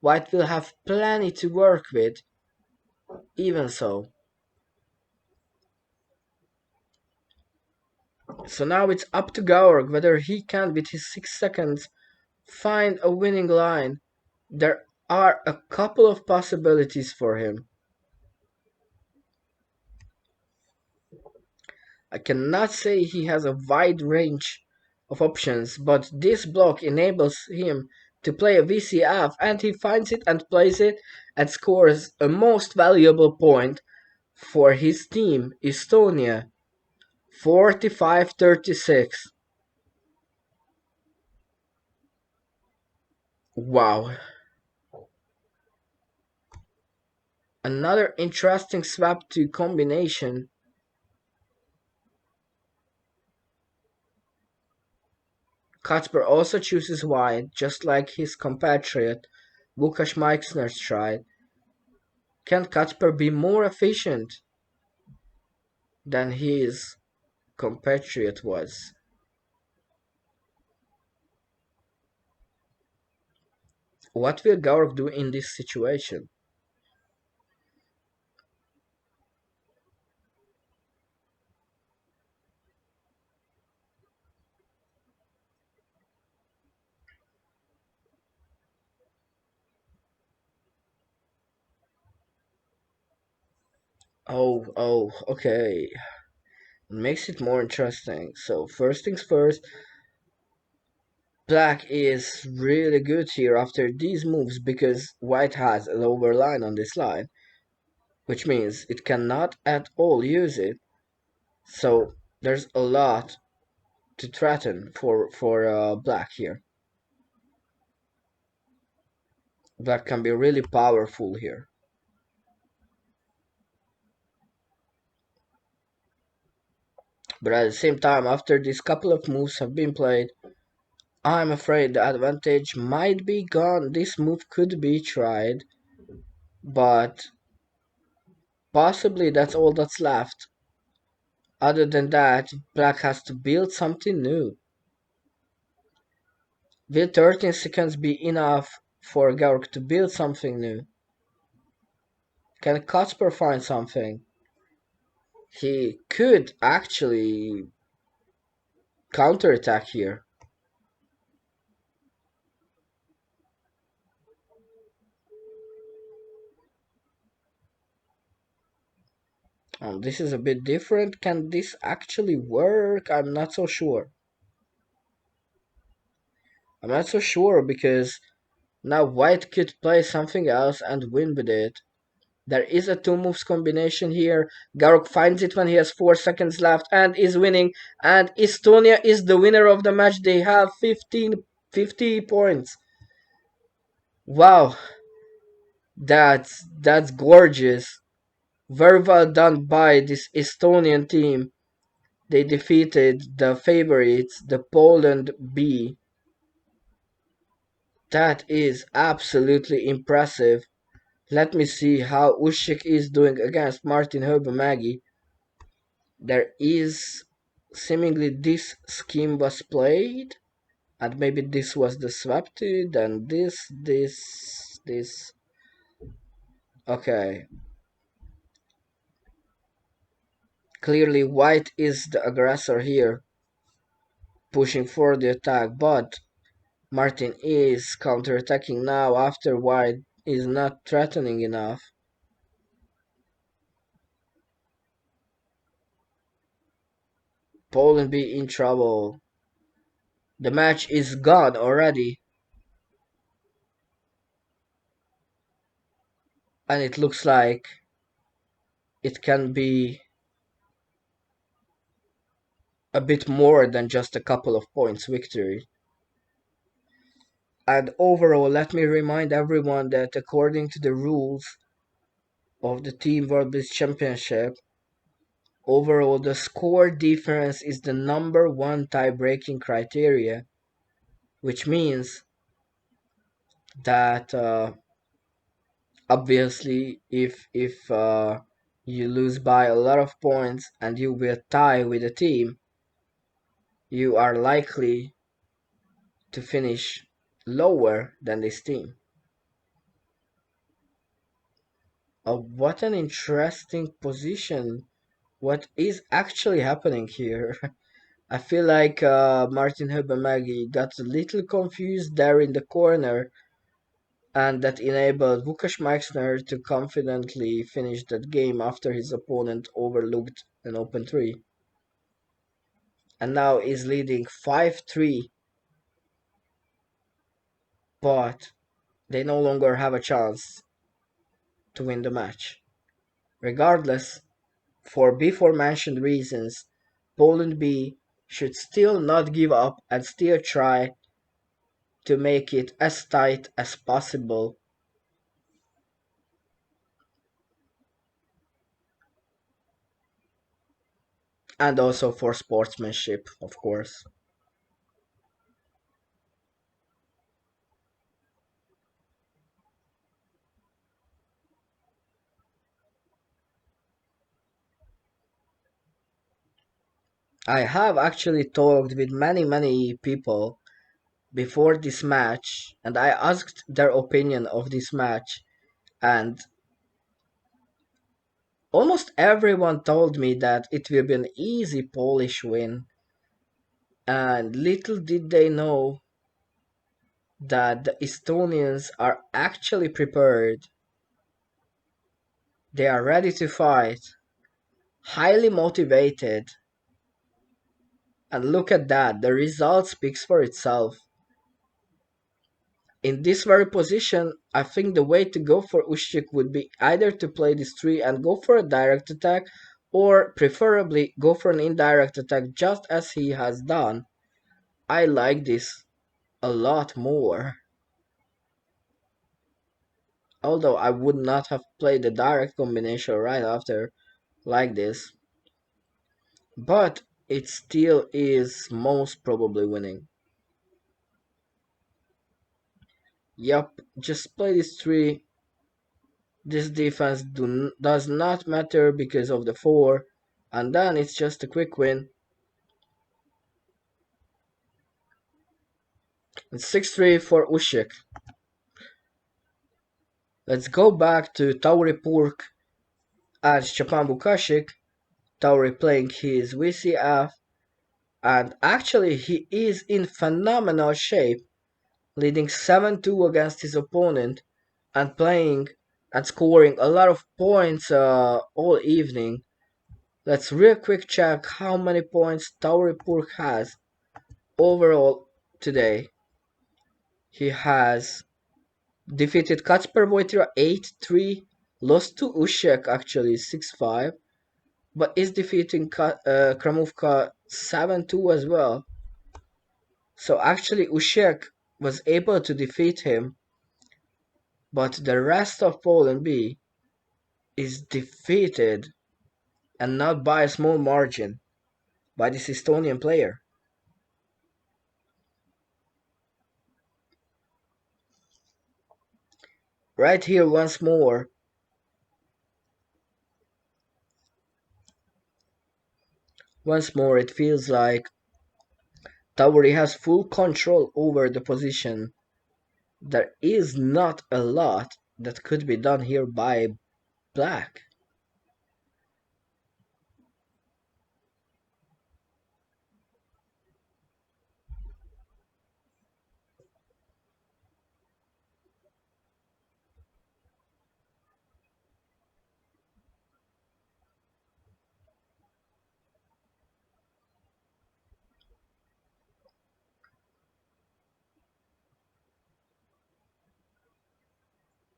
White will have plenty to work with. Even so. So now it's up to Georg whether he can, with his 6 seconds, find a winning line. There are a couple of possibilities for him. I cannot say he has a wide range of options, but this block enables him to play a VCF, and he finds it and plays it and scores a most valuable point for his team, Estonia. 45-36. Wow. Another interesting swap to combination. Kacper also chooses white, just like his compatriot Łukasz Meixner tried. Can Kacper be more efficient than his compatriot was? What will Gaurov do in this situation? Oh, okay. Makes it more interesting. So, first things first, Black is really good here after these moves because White has a lower line on this line, which means it cannot at all use it. So, there's a lot to threaten for Black here. Black can be really powerful here. But at the same time, after these couple of moves have been played, I'm afraid the advantage might be gone. This move could be tried, but possibly that's all that's left. Other than that, Black has to build something new. Will 13 seconds be enough for Georg to build something new? Can Kacper find something? He could actually counterattack here. This is a bit different. Can this actually work? I'm not so sure. I'm not so sure because now White could play something else and win with it. There is a two moves combination here. Garok finds it when he has 4 seconds left and is winning. And Estonia is the winner of the match. They have 50 points. Wow, that's gorgeous. Very well done by this Estonian team. They defeated the favorites, the Poland B. That is absolutely impressive. Let me see how Usyk is doing against Martin Höbemagi. There is seemingly this scheme was played, and maybe this was the swap to, then this. Okay. Clearly, White is the aggressor here, pushing for the attack, but Martin is counterattacking now after White is not threatening enough. Poland be in trouble. The match is gone already, and it looks like it can be a bit more than just a couple of points victory. And overall, let me remind everyone that according to the rules of the Team World Blitz Championship, overall the score difference is the number one tie-breaking criteria, which means that obviously if you lose by a lot of points and you will tie with a team, you are likely to finish lower than this team. What an interesting position. What is actually happening here? I feel like Martin Höbemagi got a little confused there in the corner, and that enabled Łukasz Meixner to confidently finish that game after his opponent overlooked an open three. And now is leading 5-3, but they no longer have a chance to win the match. Regardless, for before mentioned reasons, Poland B should still not give up and still try to make it as tight as possible, and also for sportsmanship, of course. I have actually talked with many people before this match, and I asked their opinion of this match, and almost everyone told me that it will be an easy Polish win. And little did they know that the Estonians are actually prepared. They are ready to fight, highly motivated, and look at that, the result speaks for itself. In this very position, I think the way to go for Usyk would be either to play this 3 and go for a direct attack, or preferably go for an indirect attack just as he has done. I like this a lot more. Although I would not have played the direct combination right after like this. But it still is most probably winning. Yup, just play this 3. This defense does not matter because of the 4. And then it's just a quick win. It's 6-3 for Usyk. Let's go back to Tauri Purk and Stepan Bukashik. Tauri playing his VCF, and actually he is in phenomenal shape, leading 7-2 against his opponent and playing and scoring a lot of points all evening. Let's real quick check how many points Tauripur has overall today. He has defeated Kacper Wojtyła 8-3, lost to Usyk actually 6-5, but is defeating Kramovka 7-2 as well. So actually Usyk was able to defeat him, but the rest of Poland B is defeated, and not by a small margin, by this Estonian player. Right here once more it feels like Tauri has full control over the position. There is not a lot that could be done here by Black.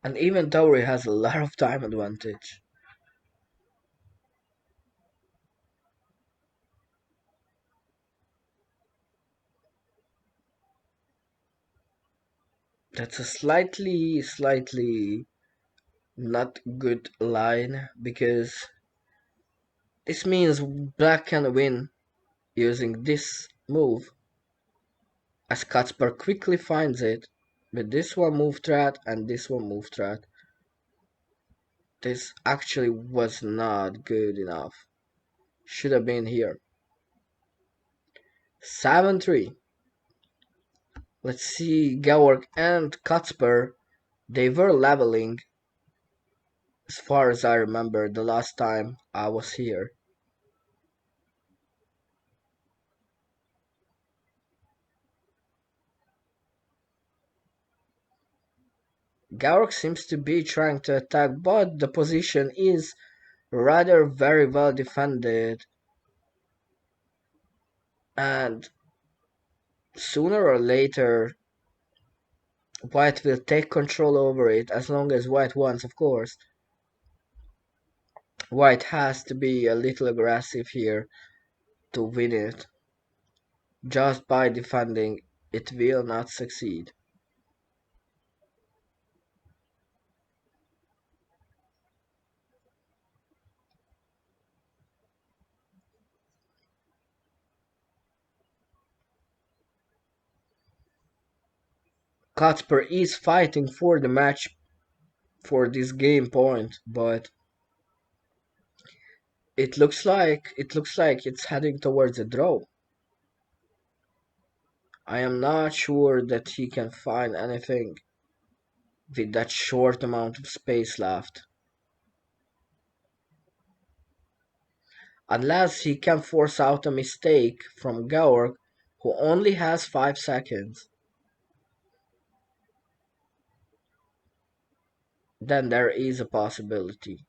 And even Tauri has a lot of time advantage. That's a slightly not good line, because this means Black can win using this move, as Kacper quickly finds it with this one move threat and this one move threat. This actually was not good enough. Should have been here. 7-3. Let's see, Georg and Kacper, they were leveling as far as I remember the last time I was here. Georg seems to be trying to attack, but the position is rather very well defended. And sooner or later, White will take control over it, as long as White wants, of course. White has to be a little aggressive here to win it, just by defending It will not succeed. Kacper is fighting for the match for this game point, but it looks like it's heading towards a draw. I am not sure that he can find anything with that short amount of space left. Unless he can force out a mistake from Georg, who only has 5 seconds. Then there is a possibility.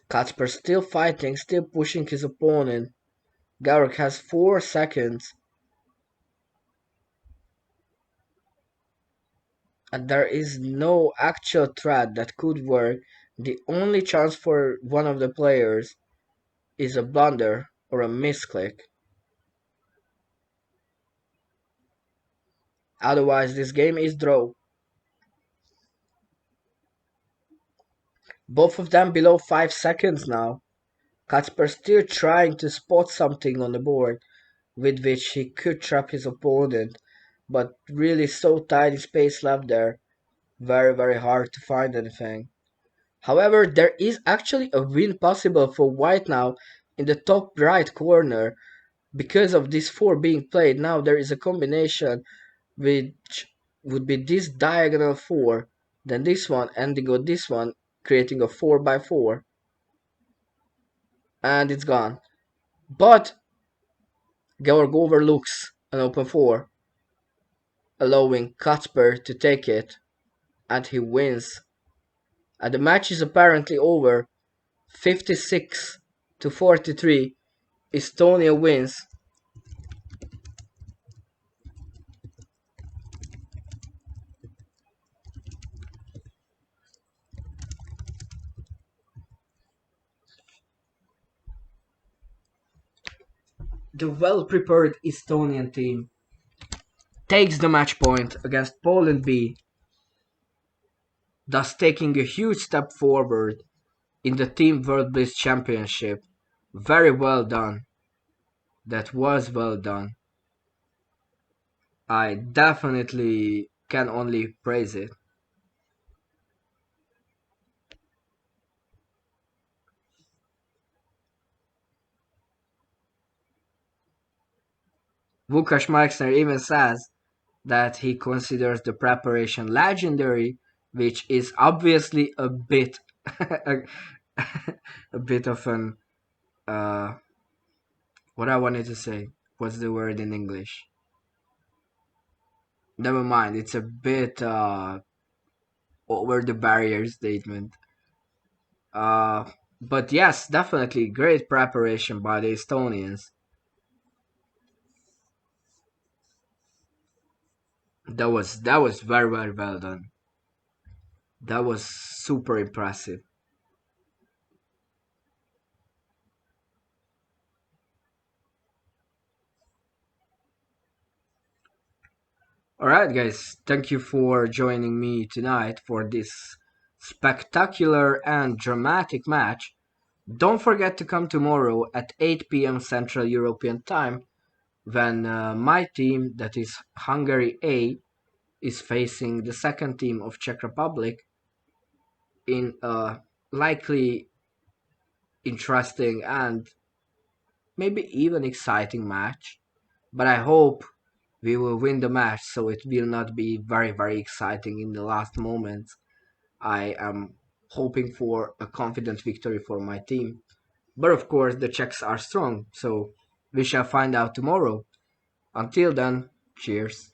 Kacper still fighting, still pushing his opponent. Georg has 4 seconds, and there is no actual threat that could work. The only chance for one of the players is a blunder or a misclick. Otherwise, this game is draw. Both of them below 5 seconds now. Kacper still trying to spot something on the board with which he could trap his opponent, but really so tiny space left there. Very hard to find anything. However, there is actually a win possible for white now in the top right corner. Because of this 4 being played, now there is a combination which would be this diagonal 4, then this one ending on this one, creating a 4x4. And it's gone. But Georg overlooks an open 4, allowing Kacper to take it, and he wins. And the match is apparently over. 56 to 43. Estonia wins. The well-prepared Estonian team takes the match point against Poland B, thus taking a huge step forward in the Team World Blitz Championship. Very well done. That was well done. I definitely can only praise it. Łukasz Meixner even says that he considers the preparation legendary, which is obviously a bit a, a bit of an what I wanted to say. What's the word in English? Never mind. It's a bit over the barrier statement. Uh, but yes, definitely great preparation by the Estonians. That was very well done. That was super impressive. Alright, guys, thank you for joining me tonight for this spectacular and dramatic match. Don't forget to come tomorrow at 8 p.m. Central European Time when my team, that is Hungary A, is facing the second team of Czech Republic in a likely interesting and maybe even exciting match. But I hope we will win the match so it will not be very exciting in the last moments. I am hoping for a confident victory for my team. But of course, the Czechs are strong, so we shall find out tomorrow. Until then, cheers.